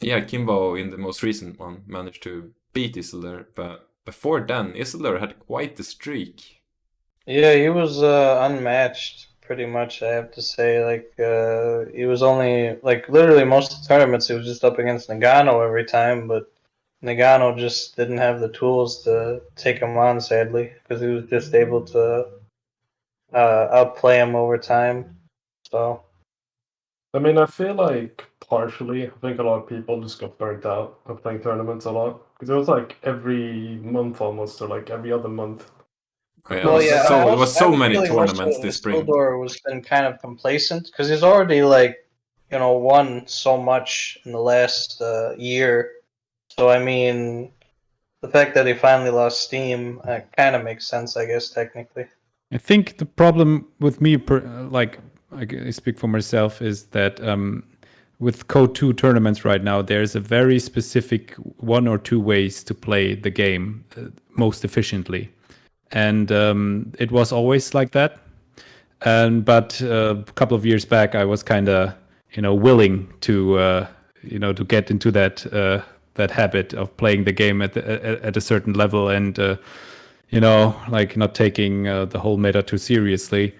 Speaker 1: Yeah, Kimbo in the most recent one managed to beat Isildur, but before then, Isildur had quite the streak.
Speaker 2: Yeah, he was unmatched, pretty much, I have to say. Like, he was only, like, literally most of the tournaments, he was just up against Nagano every time, but Nagano just didn't have the tools to take him on, sadly, because he was just able to outplay him over time. So,
Speaker 3: I mean, I feel like partially, I think a lot of people just got burnt out of playing tournaments a lot because it was like every month almost, or like every other month.
Speaker 1: Yeah,
Speaker 2: well, yeah,
Speaker 1: so
Speaker 2: I
Speaker 1: there was so many
Speaker 2: feeling
Speaker 1: tournaments
Speaker 2: also
Speaker 1: this spring.
Speaker 2: Isildur was been kind of complacent because he's already, like, won so much in the last year. So, I mean, the fact that he finally lost steam kind of makes sense, I guess, technically.
Speaker 4: I think the problem with me, like I speak for myself, is that with Code 2 tournaments right now, there's a very specific one or two ways to play the game most efficiently. And it was always like that. But a couple of years back, I was kind of, willing to, to get into that habit of playing the game at a certain level and, like not taking the whole meta too seriously.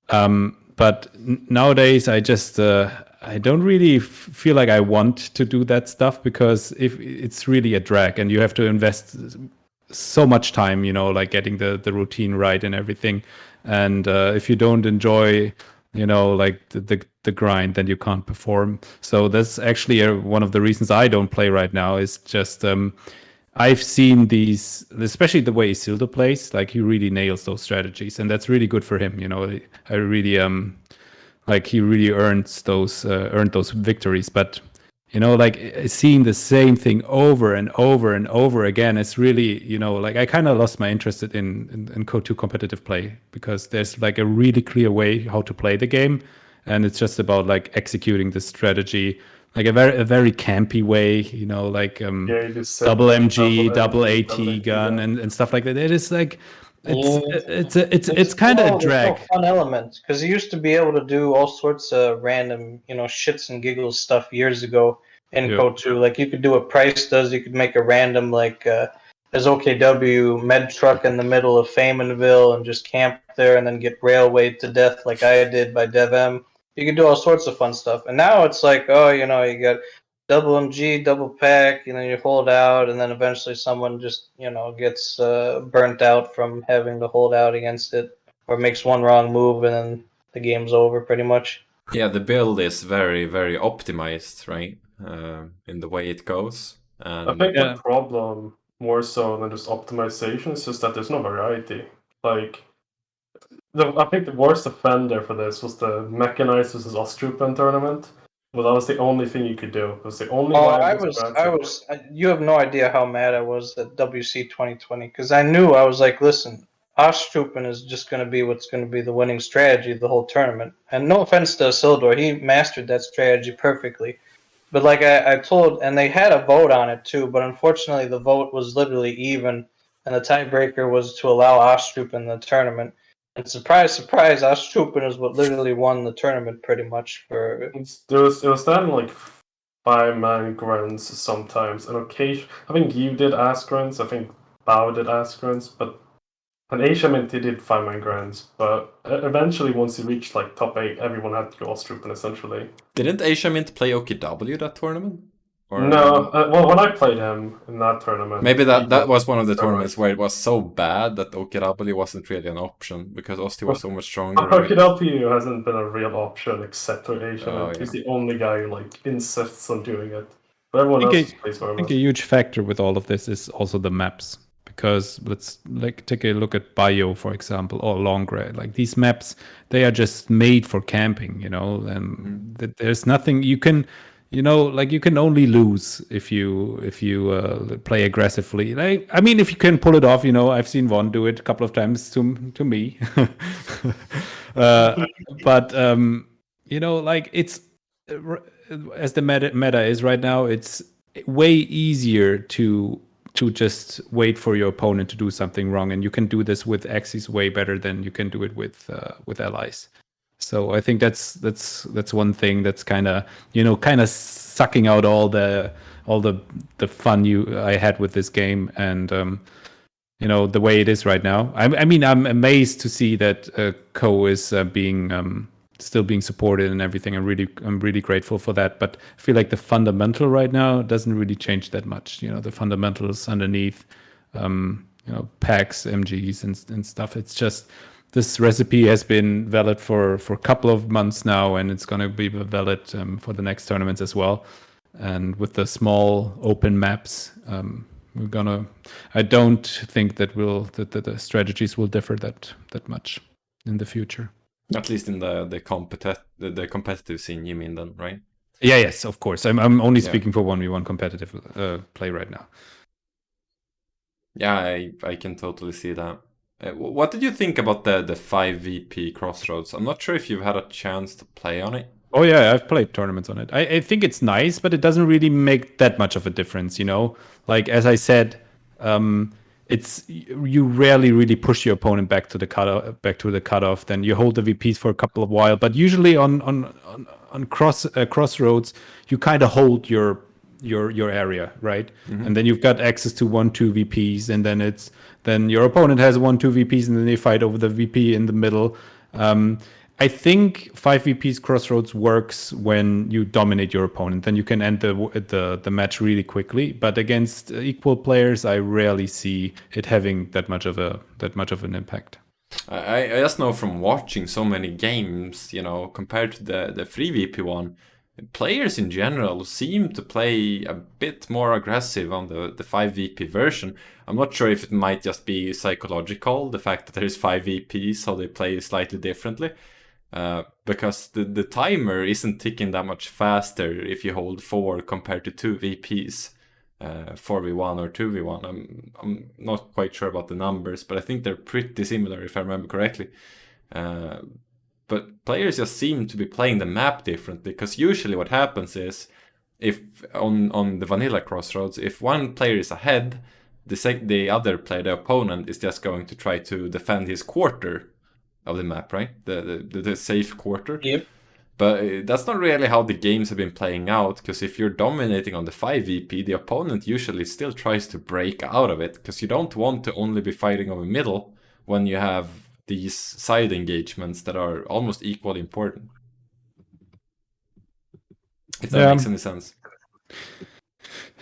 Speaker 4: But nowadays, I just I don't really feel like I want to do that stuff because if it's really a drag and you have to invest so much time, like getting the routine right and everything. And if you don't enjoy, like the grind, then you can't perform. So that's actually one of the reasons I don't play right now is just I've seen these, especially the way Isildur plays, like he really nails those strategies, and that's really good for him. I really like he really earned those victories. But like seeing the same thing over and over and over again, it's really like I kind of lost my interest in Code 2 competitive play because there's like a really clear way how to play the game, and it's just about like executing the strategy. Like a very campy way, like double MG, double AT gun, and stuff like that. It is like it's kind of a drag.
Speaker 2: It's no fun element because you used to be able to do all sorts of random, shits and giggles stuff years ago in Code 2. Like you could do what Price does. You could make a random there's OKW med truck in the middle of Famenville and just camp there and then get railwayed to death like I did by DevM. You can do all sorts of fun stuff. And now it's like, you got double MG, double pack, and then you hold out, and then eventually someone just gets burnt out from having to hold out against it, or makes one wrong move, and then the game's over pretty much.
Speaker 1: Yeah, the build is very, very optimized, right? In the way it goes.
Speaker 3: I
Speaker 1: And
Speaker 3: think the problem more so than just optimization is just that there's no variety. Like, I think the worst offender for this was the Mechanized versus Ostrupen tournament. Well, that was the only thing you could do. It was the only
Speaker 2: Oh,
Speaker 3: way
Speaker 2: I was. You have no idea how mad I was at WC 2020 because I knew I was like, listen, Ostroupen is just going to be what's going to be the winning strategy of the whole tournament. And no offense to Isildur, he mastered that strategy perfectly. But like I told, and they had a vote on it too, but unfortunately the vote was literally even, and the tiebreaker was to allow Ostroupen in the tournament. And surprise, surprise, Ostroupen is what literally won the tournament pretty much for.
Speaker 3: It was that in like 5-man grunts sometimes, and occasion. I think you did ask grunts. I think Bao did ask grunts, but and Asia Mint he did 5-man grunts. But eventually, once you reached like top 8, everyone had to go Ostrupen essentially.
Speaker 1: didn't Asia Mint play OKW that tournament? Or
Speaker 3: No, well, when I played him in that tournament,
Speaker 1: maybe that was one of the tournaments where it was so bad that OKW wasn't really an option because Osti was so much stronger.
Speaker 3: OKW hasn't been a real option except for Asia Mint.
Speaker 1: Yeah.
Speaker 3: He's the only guy who like insists on doing it. But everyone else just plays
Speaker 4: I think a huge factor with all of this is also the maps. Because let's like take a look at Bio, for example, or Longray. Like these maps, they are just made for camping, and there's nothing you can, like you can only lose if you play aggressively. Like, I mean, if you can pull it off, I've seen Von do it a couple of times to me. But like it's as the meta is right now, it's way easier to just wait for your opponent to do something wrong, and you can do this with Axis way better than you can do it with allies. So I think that's one thing that's kind of sucking out all the fun I had with this game, and the way it is right now. I mean, I'm amazed to see that Co is still being supported and everything. I'm really grateful for that. But I feel like the fundamental right now doesn't really change that much. The fundamentals underneath, packs, MGs and stuff. It's just this recipe has been valid for a couple of months now, and it's going to be valid for the next tournaments as well. And with the small open maps, I don't think that the strategies will differ that much in the future.
Speaker 1: At least in the competitive scene, you mean then, right?
Speaker 4: Yeah, yes, of course. I'm only speaking for 1v1 competitive play right now.
Speaker 1: Yeah, I can totally see that. What did you think about the 5VP Crossroads? I'm not sure if you've had a chance to play on it.
Speaker 4: Oh yeah, I've played tournaments on it. I think it's nice, but it doesn't really make that much of a difference, Like as I said, it's you rarely really push your opponent back to the cutoff. Then you hold the VPs for a couple of while, but usually on crossroads, you kind of hold your area, right? Mm-hmm. And then you've got access to 1-2 VPs, and then your opponent has 1-2 VPs, and then they fight over the VP in the middle. I think 5 VPs Crossroads works when you dominate your opponent. Then you can end the match really quickly. But against equal players, I rarely see it having that much of an impact.
Speaker 1: I just know from watching so many games, compared to the 3VP one, players in general seem to play a bit more aggressive on the 5VP version. I'm not sure if it might just be psychological, the fact that there is 5 VPs, so they play slightly differently. Because the timer isn't ticking that much faster if you hold 4 compared to 2 VPs, 4v1 or 2v1. I'm not quite sure about the numbers, but I think they're pretty similar if I remember correctly. But players just seem to be playing the map differently, because usually what happens is, if on the vanilla Crossroads, if one player is ahead, the other player, the opponent, is just going to try to defend his quarter of the map, right? The safe quarter.
Speaker 2: Yep.
Speaker 1: But that's not really how the games have been playing out, because if you're dominating on the 5 VP, the opponent usually still tries to break out of it, because you don't want to only be fighting over middle when you have these side engagements that are almost equally important. If that makes any sense.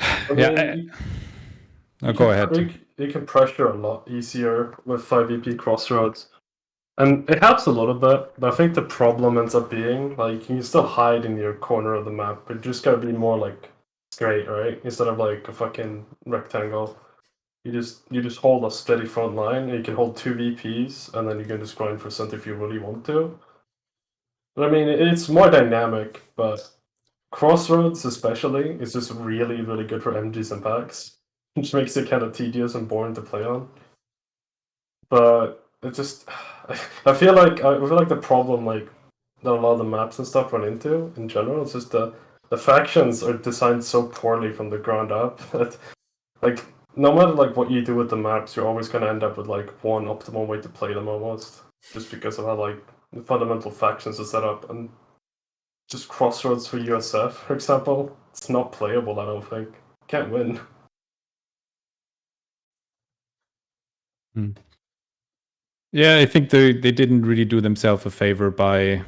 Speaker 3: I
Speaker 4: Yeah,
Speaker 3: mean,
Speaker 4: go ahead.
Speaker 3: you can pressure a lot easier with 5 EP Crossroads. And it helps a little bit, but I think the problem ends up being like you can still hide in your corner of the map, but you just gotta be more like straight, right? Instead of like a fucking rectangle. You just hold a steady front line, and you can hold 2 VPs, and then you can just grind for center if you really want to. But I mean, it's more dynamic, but Crossroads especially is just really, really good for MGs and packs, which makes it kind of tedious and boring to play on. But it just, I feel like the problem like that a lot of the maps and stuff run into in general is just the factions are designed so poorly from the ground up that like no matter like what you do with the maps, you're always gonna end up with like one optimal way to play them almost, just because of how like the fundamental factions are set up. And just Crossroads for USF, for example, it's not playable. I don't think. Can't win.
Speaker 4: Yeah, I think they didn't really do themselves a favor by,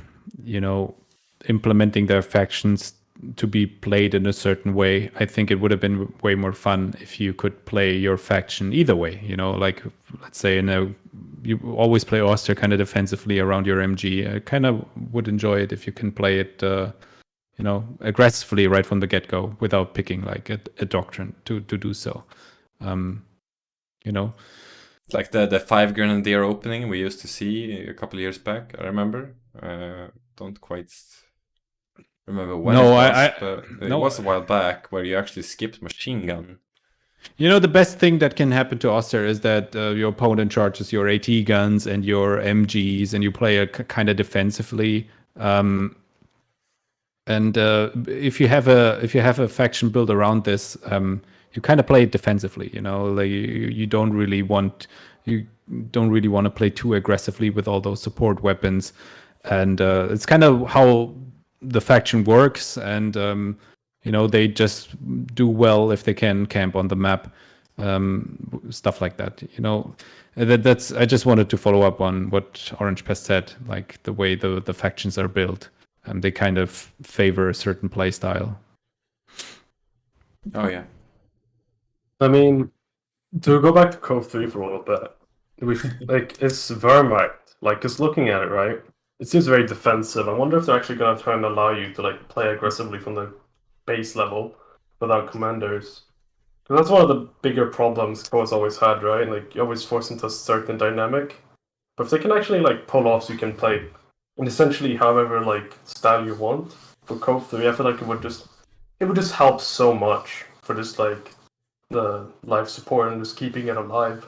Speaker 4: implementing their factions to be played in a certain way. I think it would have been way more fun if you could play your faction either way. Like let's say you always play Auster kind of defensively around your MG. I kind of would enjoy it if you can play it, aggressively right from the get-go without picking like a doctrine to do so.
Speaker 1: It's like the 5 Grenadier opening we used to see a couple of years back. I remember. Don't quite remember when it was, but it was a while back where you actually skipped machine gun.
Speaker 4: The best thing that can happen to Auster is that your opponent charges your AT guns and your MGs, and you play a kind of defensively. And if you have a faction built around this, you kind of play it defensively. Like you don't really want to play too aggressively with all those support weapons, and it's kind of how the faction works. And they just do well if they can camp on the map, stuff like that. That's. I just wanted to follow up on what Orangepest said, like the way the factions are built. They kind of favor a certain play style.
Speaker 1: Oh yeah.
Speaker 3: I mean, to go back to CoH2 for a little bit, it's Wehrmacht. Like, just looking at it, right? It seems very defensive. I wonder if they're actually gonna try and allow you to like play aggressively from the base level without commanders. Because that's one of the bigger problems CoH's always had, right? Like, you're always forced into a certain dynamic. But if they can actually like pull off, so you can play in essentially however like style you want for CoH3, I feel like it would just help so much for just like the live support and just keeping it alive.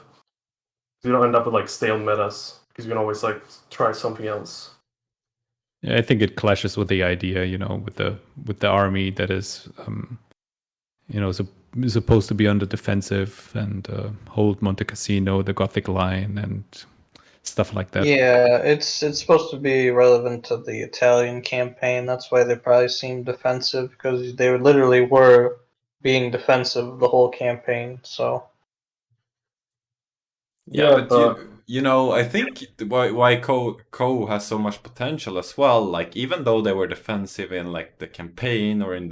Speaker 3: So you don't end up with like stale metas because you can always like try something else.
Speaker 4: Yeah, I think it clashes with the idea, with the army that is, supposed to be on the defensive and hold Monte Cassino, the Gothic line, and stuff like that.
Speaker 2: Yeah, it's supposed to be relevant to the Italian campaign. That's why they probably seem defensive, because they literally were being defensive the whole campaign. So
Speaker 1: yeah, but I think why Co has so much potential as well. Like, even though they were defensive in like the campaign or in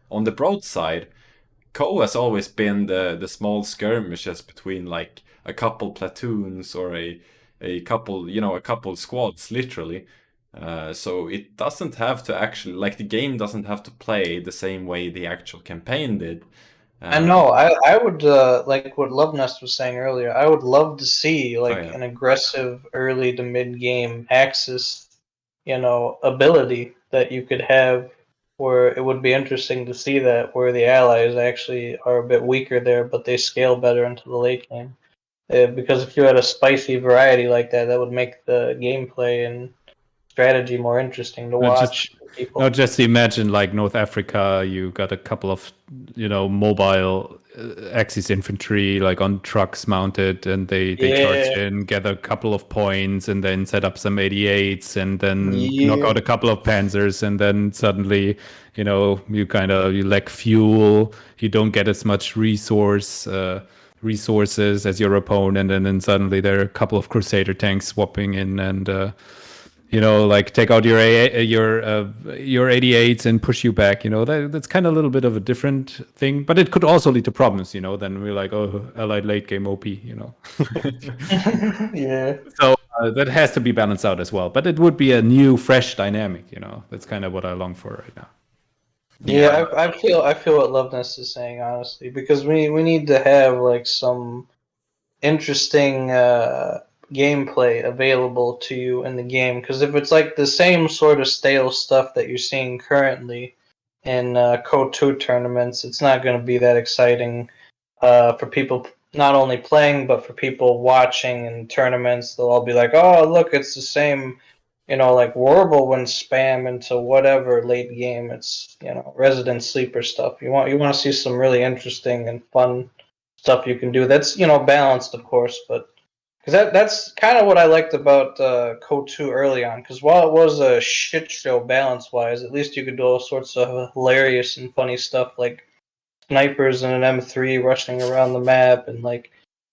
Speaker 1: on the broadside, Co has always been the small skirmishes between like a couple platoons or a couple squads, literally. So it doesn't have to actually, like, the game doesn't have to play the same way the actual campaign did.
Speaker 2: I know. I would like what Luvnest was saying earlier. I would love to see like an aggressive early to mid game Axis, ability that you could have, where it would be interesting to see that where the allies actually are a bit weaker there, but they scale better into the late game. Because if you had a spicy variety like that, that would make the gameplay and strategy more interesting to watch.
Speaker 4: Just imagine like North Africa, you got a couple of mobile Axis infantry like on trucks mounted, and they charge in, gather a couple of points, and then set up some 88s, and then knock out a couple of panzers, and then suddenly you lack fuel, you don't get as much resources as your opponent, and then suddenly there are a couple of Crusader tanks swapping in, and like take out your 88s and push you back. That's kind of a little bit of a different thing, but it could also lead to problems. Then we're like, oh, allied late game OP.
Speaker 2: Yeah.
Speaker 4: So that has to be balanced out as well. But it would be a new, fresh dynamic. That's kind of what I long for right now.
Speaker 2: Yeah, I feel what Luvnest is saying, honestly, because we need to have like some interesting gameplay available to you in the game. Because if it's like the same sort of stale stuff that you're seeing currently in CoH2 tournaments, it's not going to be that exciting for people not only playing but for people watching in tournaments. They'll all be like, "Oh, look, it's the same." Like Warble spam into whatever late game. It's resident sleeper stuff. You want to see some really interesting and fun stuff you can do. That's balanced, of course, but because that's kind of what I liked about CoH2 early on. Because while it was a shit show balance wise, at least you could do all sorts of hilarious and funny stuff like snipers in an M3 rushing around the map and like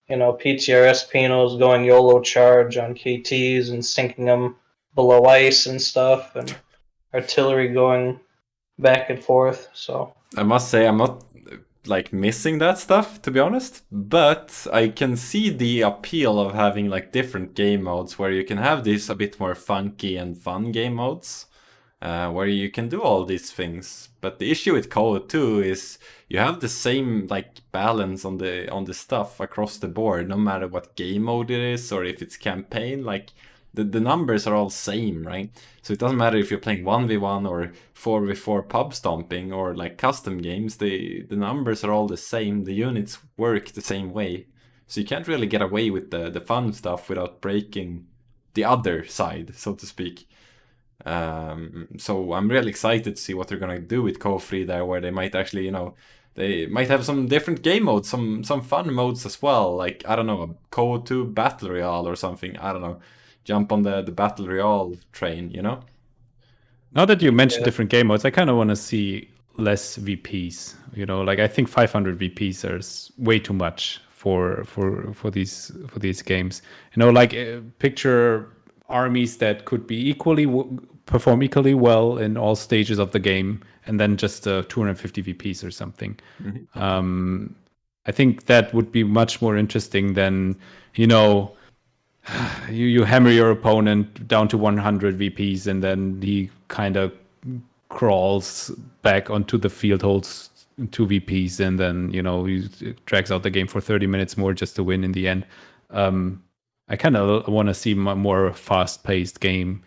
Speaker 2: PTRS Pinos going YOLO charge on KTs and sinking them below ice and stuff, and artillery going back and forth. So
Speaker 1: I must say I'm not like missing that stuff, to be honest, but I can see the appeal of having like different game modes where you can have these a bit more funky and fun game modes where you can do all these things. But the issue with CoH2 is you have the same like balance on the stuff across the board, no matter what game mode it is or if it's campaign. Like the numbers are all same, right? So it doesn't matter if you're playing 1v1 or 4v4 pub stomping or like custom games, the numbers are all the same, the units work the same way. So you can't really get away with the fun stuff without breaking the other side, so to speak. So I'm really excited to see what they're gonna do with CoH3 there, where they might actually, they might have some different game modes, some fun modes as well, like, I don't know, a CoH2 Battle Royale or something, I don't know. Jump on the Battle Royale train,
Speaker 4: Now that you mentioned different game modes, I kind of want to see less VPs. Like I think 500 VPs are way too much for these games. Like picture armies that could be perform equally well in all stages of the game, and then just 250 VPs or something. Mm-hmm. I think that would be much more interesting than you hammer your opponent down to 100 VPs and then he kind of crawls back onto the field, holds 2 VPs, and then he drags out the game for 30 minutes more just to win in the end. I kind of want to see a more fast-paced game.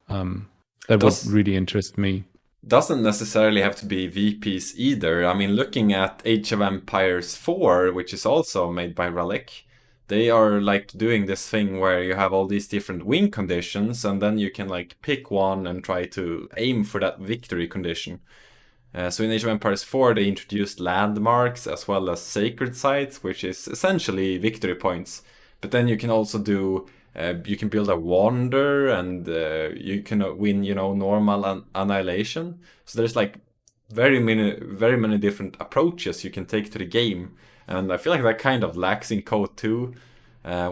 Speaker 4: That would really interest me.
Speaker 1: Doesn't necessarily have to be VPs either. I mean, looking at Age of Empires 4, which is also made by Relic, they are like doing this thing where you have all these different win conditions, and then you can like pick one and try to aim for that victory condition. So in Age of Empires 4, they introduced landmarks as well as sacred sites, which is essentially victory points. But then you can also do, you can build a wonder, and you can win, normal annihilation. So there's like very many different approaches you can take to the game. And I feel like that kind of lacks in CoH2,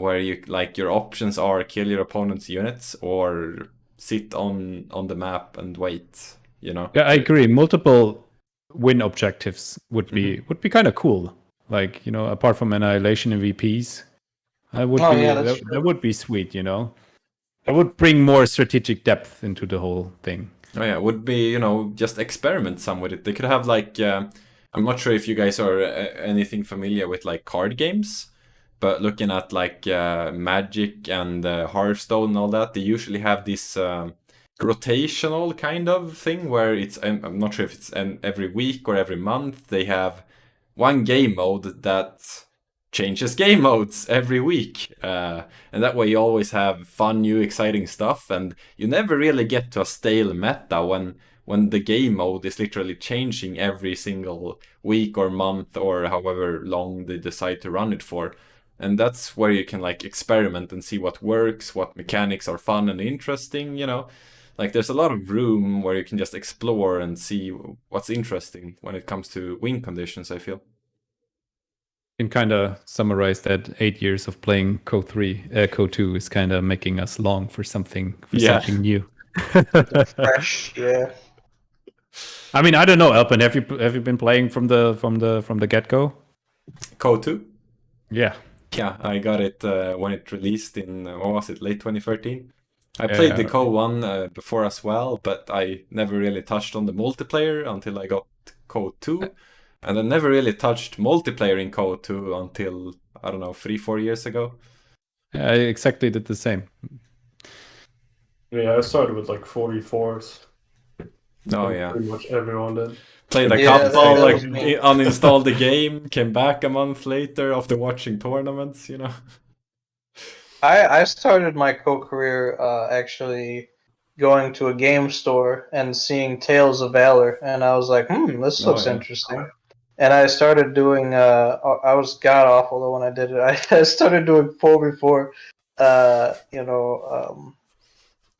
Speaker 1: where you like your options are kill your opponent's units or sit on the map and wait.
Speaker 4: Yeah, I agree. Multiple win objectives would be kind of cool. Like apart from annihilation and VPs, that would be sweet. That would bring more strategic depth into the whole thing.
Speaker 1: Oh yeah, it would be just experiment some with it. They could have like. I'm not sure if you guys are anything familiar with like card games, but looking at like Magic and Hearthstone and all that, they usually have this rotational kind of thing where it's, I'm not sure if it's every week or every month, they have one game mode that changes game modes every week. And that way you always have fun, new, exciting stuff, and you never really get to a stale meta when the game mode is literally changing every single week or month or however long they decide to run it for. And that's where you can like experiment and see what works, what mechanics are fun and interesting, Like there's a lot of room where you can just explore and see what's interesting when it comes to win conditions, I feel.
Speaker 4: You can kind of summarize that 8 years of playing CoH2 is kind of making us long for something new.
Speaker 2: Fresh, yeah.
Speaker 4: I mean, I don't know, Elpern. Have you been playing from the get go?
Speaker 1: CoH2?
Speaker 4: Yeah.
Speaker 1: Yeah, I got it when it released in, what was it, late 2013? I played the CoH1 before as well, but I never really touched on the multiplayer until I got CoH2. And I never really touched multiplayer in CoH2 until, I don't know, 3-4 years ago.
Speaker 4: I exactly did the same.
Speaker 3: Yeah, I started with like 44s.
Speaker 1: Oh, yeah.
Speaker 3: Pretty much everyone did.
Speaker 1: Played a
Speaker 2: Yeah,
Speaker 1: couple,
Speaker 2: that
Speaker 1: like
Speaker 2: was me.
Speaker 1: uninstalled the game, came back a month later after watching tournaments, you know.
Speaker 2: I started my career actually going to a game store and seeing Tales of Valor, and I was like, this
Speaker 1: Oh,
Speaker 2: looks
Speaker 1: yeah.
Speaker 2: interesting. And I started doing. I was god awful though when I did it. I started doing 4v4,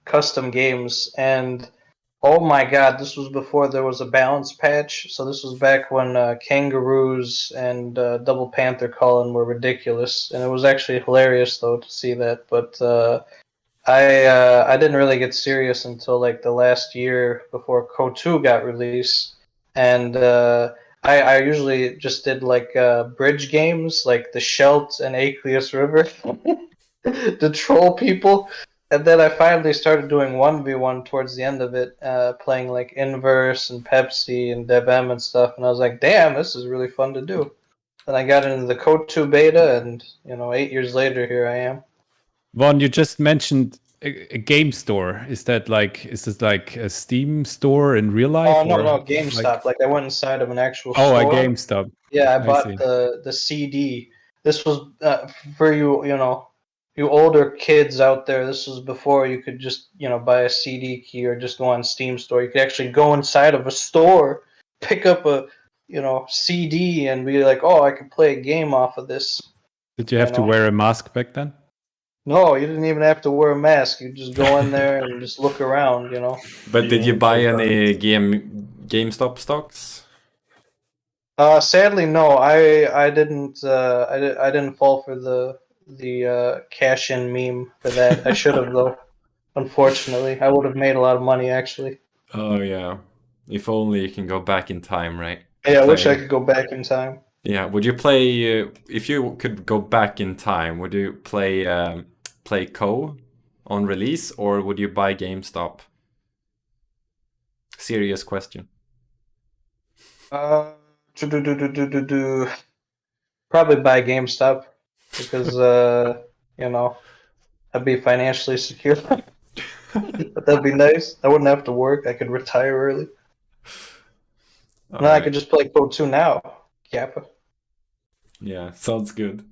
Speaker 2: custom games, and oh my god, this was before there was a balance patch. So this was back when Kangaroos and Double Panther Cullen were ridiculous, and it was actually hilarious though to see that. But I didn't really get serious until like the last year before CoH2 got released, and I usually just did like bridge games like the Scheldt and Aqueous River to troll people. And then I finally started doing 1v1 towards the end of it, playing like Inverse and Pepsi and DevM and stuff. And I was like, damn, this is really fun to do. Then I got into the CoH2 beta, and 8 years later, here I am.
Speaker 4: Vaughn, you just mentioned a game store. Is this like a Steam store in real life?
Speaker 2: Oh no,
Speaker 4: or
Speaker 2: no, GameStop. Like I went inside of an actual
Speaker 4: Oh,
Speaker 2: store.
Speaker 4: a GameStop.
Speaker 2: Yeah, I
Speaker 4: I
Speaker 2: bought
Speaker 4: see.
Speaker 2: the CD. This was for you older kids out there. This was before you could just buy a CD key or just go on Steam store. You could actually go inside of a store, pick up a CD, and be like, oh, I can play a game off of this.
Speaker 4: Did you have to wear a mask back then?
Speaker 2: No, you didn't even have to wear a mask. You just go in there and just look around.
Speaker 1: But did you buy any GameStop stocks?
Speaker 2: Sadly, no. I didn't. I didn't fall for the cash in meme for that. I should have though. Unfortunately, I would have made a lot of money actually.
Speaker 1: Oh, yeah. If only you can go back in time, right?
Speaker 2: Yeah, I wish I could go back in time.
Speaker 1: Yeah, would you play if you could go back in time? Would you play Co on release, or would you buy GameStop? Serious question.
Speaker 2: Probably buy GameStop because I'd be financially secure. But that'd be nice. I wouldn't have to work. I could retire early. I could just play CoH2 now. Kappa.
Speaker 1: Yeah, sounds good.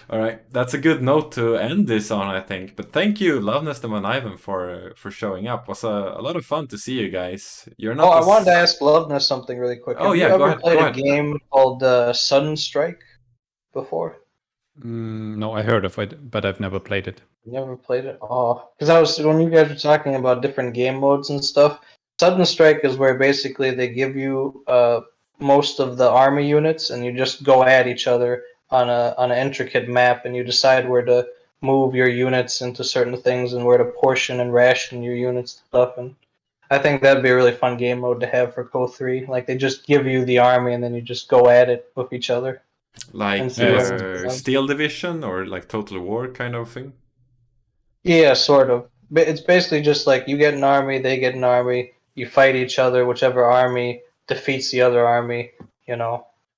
Speaker 1: All right, that's a good note to end this on, I think. But thank you, Luvnest and Vonivan, for showing up. It was a lot of fun to see you guys. You're not.
Speaker 2: I wanted to ask Luvnest something really quick.
Speaker 1: Oh,
Speaker 2: Have
Speaker 1: yeah,
Speaker 2: you
Speaker 1: go
Speaker 2: ever
Speaker 1: ahead,
Speaker 2: played
Speaker 1: go
Speaker 2: a
Speaker 1: ahead.
Speaker 2: game called Sudden Strike before?
Speaker 4: No, I heard of it, but I've never played it.
Speaker 2: Never played it? Oh, because when you guys were talking about different game modes and stuff, Sudden Strike is where basically they give you most of the army units, and you just go at each other on an intricate map, and you decide where to move your units into certain things and where to portion and ration your units and stuff. And I think that'd be a really fun game mode to have for CoH3. Like they just give you the army, and then you just go at it with each other.
Speaker 1: Like Steel Division or like Total War kind of thing?
Speaker 2: Yeah, sort of. But it's basically just like you get an army, they get an army, you fight each other, whichever army defeats the other army,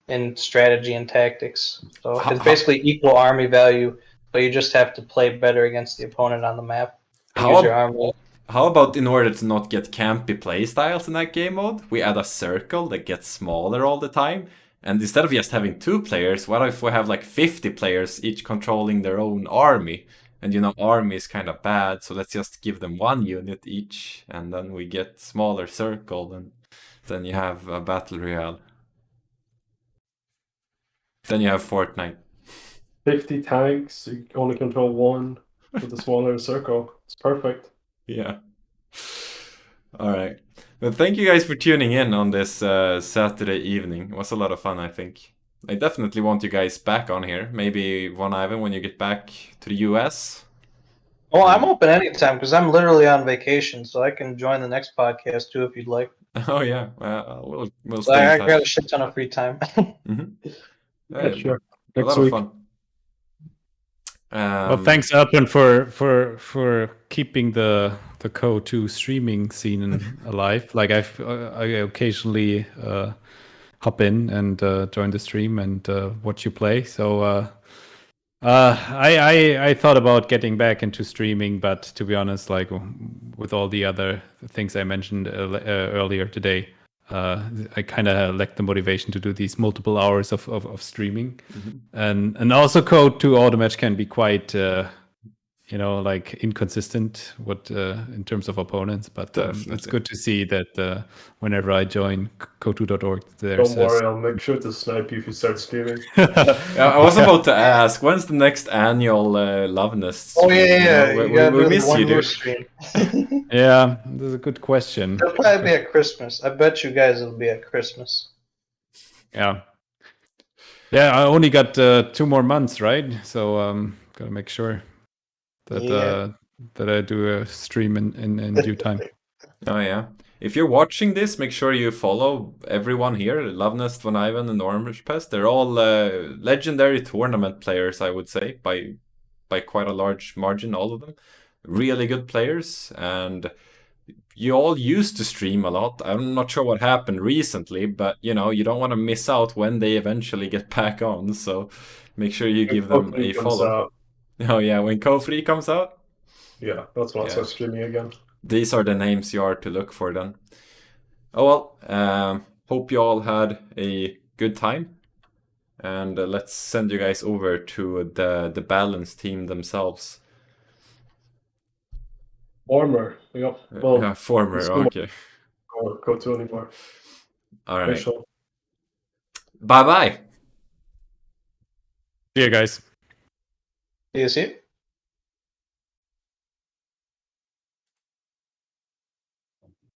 Speaker 2: in strategy and tactics. So it's basically equal army value, but you just have to play better against the opponent on the map and use your army.
Speaker 1: How about, in order to not get campy playstyles in that game mode, we add a circle that gets smaller all the time? And instead of just having 2 players, what if we have like 50 players each controlling their own army? And army is kind of bad, so let's just give them 1 unit each, and then we get smaller circle, and then you have a battle royale. Then you have Fortnite.
Speaker 3: 50 tanks, you only control 1 with a smaller circle. It's perfect.
Speaker 1: Yeah. All right. Well, thank you guys for tuning in on this Saturday evening. It was a lot of fun, I think. I definitely want you guys back on here. Maybe Vonivan when you get back to the US.
Speaker 2: Oh, I'm open anytime because I'm literally on vacation, so I can join the next podcast too if you'd like.
Speaker 1: Oh yeah, we'll
Speaker 2: So
Speaker 1: stay in
Speaker 2: I got a
Speaker 1: touch.
Speaker 2: shit ton of free time.
Speaker 3: Yeah, sure.
Speaker 1: A
Speaker 3: Next
Speaker 1: lot of
Speaker 3: week.
Speaker 1: fun.
Speaker 4: Well, thanks, Elpern, for keeping the CoH2 streaming scene alive. Like I occasionally hop in and join the stream and watch you play. So I thought about getting back into streaming, but to be honest, like with all the other things I mentioned earlier today, I kind of lack the motivation to do these multiple hours of streaming, and also CoH2 auto match can be quite like inconsistent in terms of opponents, but it's good to see that whenever I join CoH2.org, there's
Speaker 3: Don't worry, I'll make sure to snipe you if you start streaming.
Speaker 1: I was about to ask, when's the next annual Luvnest
Speaker 2: Oh
Speaker 1: stream?
Speaker 2: yeah.
Speaker 1: You
Speaker 2: You
Speaker 1: know,
Speaker 2: gotta
Speaker 1: we
Speaker 2: do the
Speaker 1: miss you,
Speaker 2: one more
Speaker 1: dude.
Speaker 2: stream.
Speaker 4: Yeah, that's a good question.
Speaker 2: It'll probably be at Christmas. I bet you guys it'll be at Christmas.
Speaker 4: Yeah. Yeah, I only got 2 more months, right? So gotta make sure that that I do a stream in due time.
Speaker 1: Oh yeah. If you're watching this, make sure you follow everyone here, Luvnest, Vonivan, and Orangepest. They're all legendary tournament players, I would say, by quite a large margin, all of them. Really good players, and you all used to stream a lot. I'm not sure what happened recently, but you don't want to miss out when they eventually get back on. So make sure you give them a follow. Oh yeah, when CoH2 comes out.
Speaker 3: Yeah, that's when I start streaming again.
Speaker 1: These are the names you are to look for then. Oh well, hope you all had a good time. And let's send you guys over to the balance team themselves.
Speaker 3: Former. Yep. Well,
Speaker 1: former, okay.
Speaker 3: CoH2 anymore.
Speaker 1: All right.
Speaker 3: Sure.
Speaker 1: Bye-bye.
Speaker 4: See you guys.
Speaker 2: Do you see?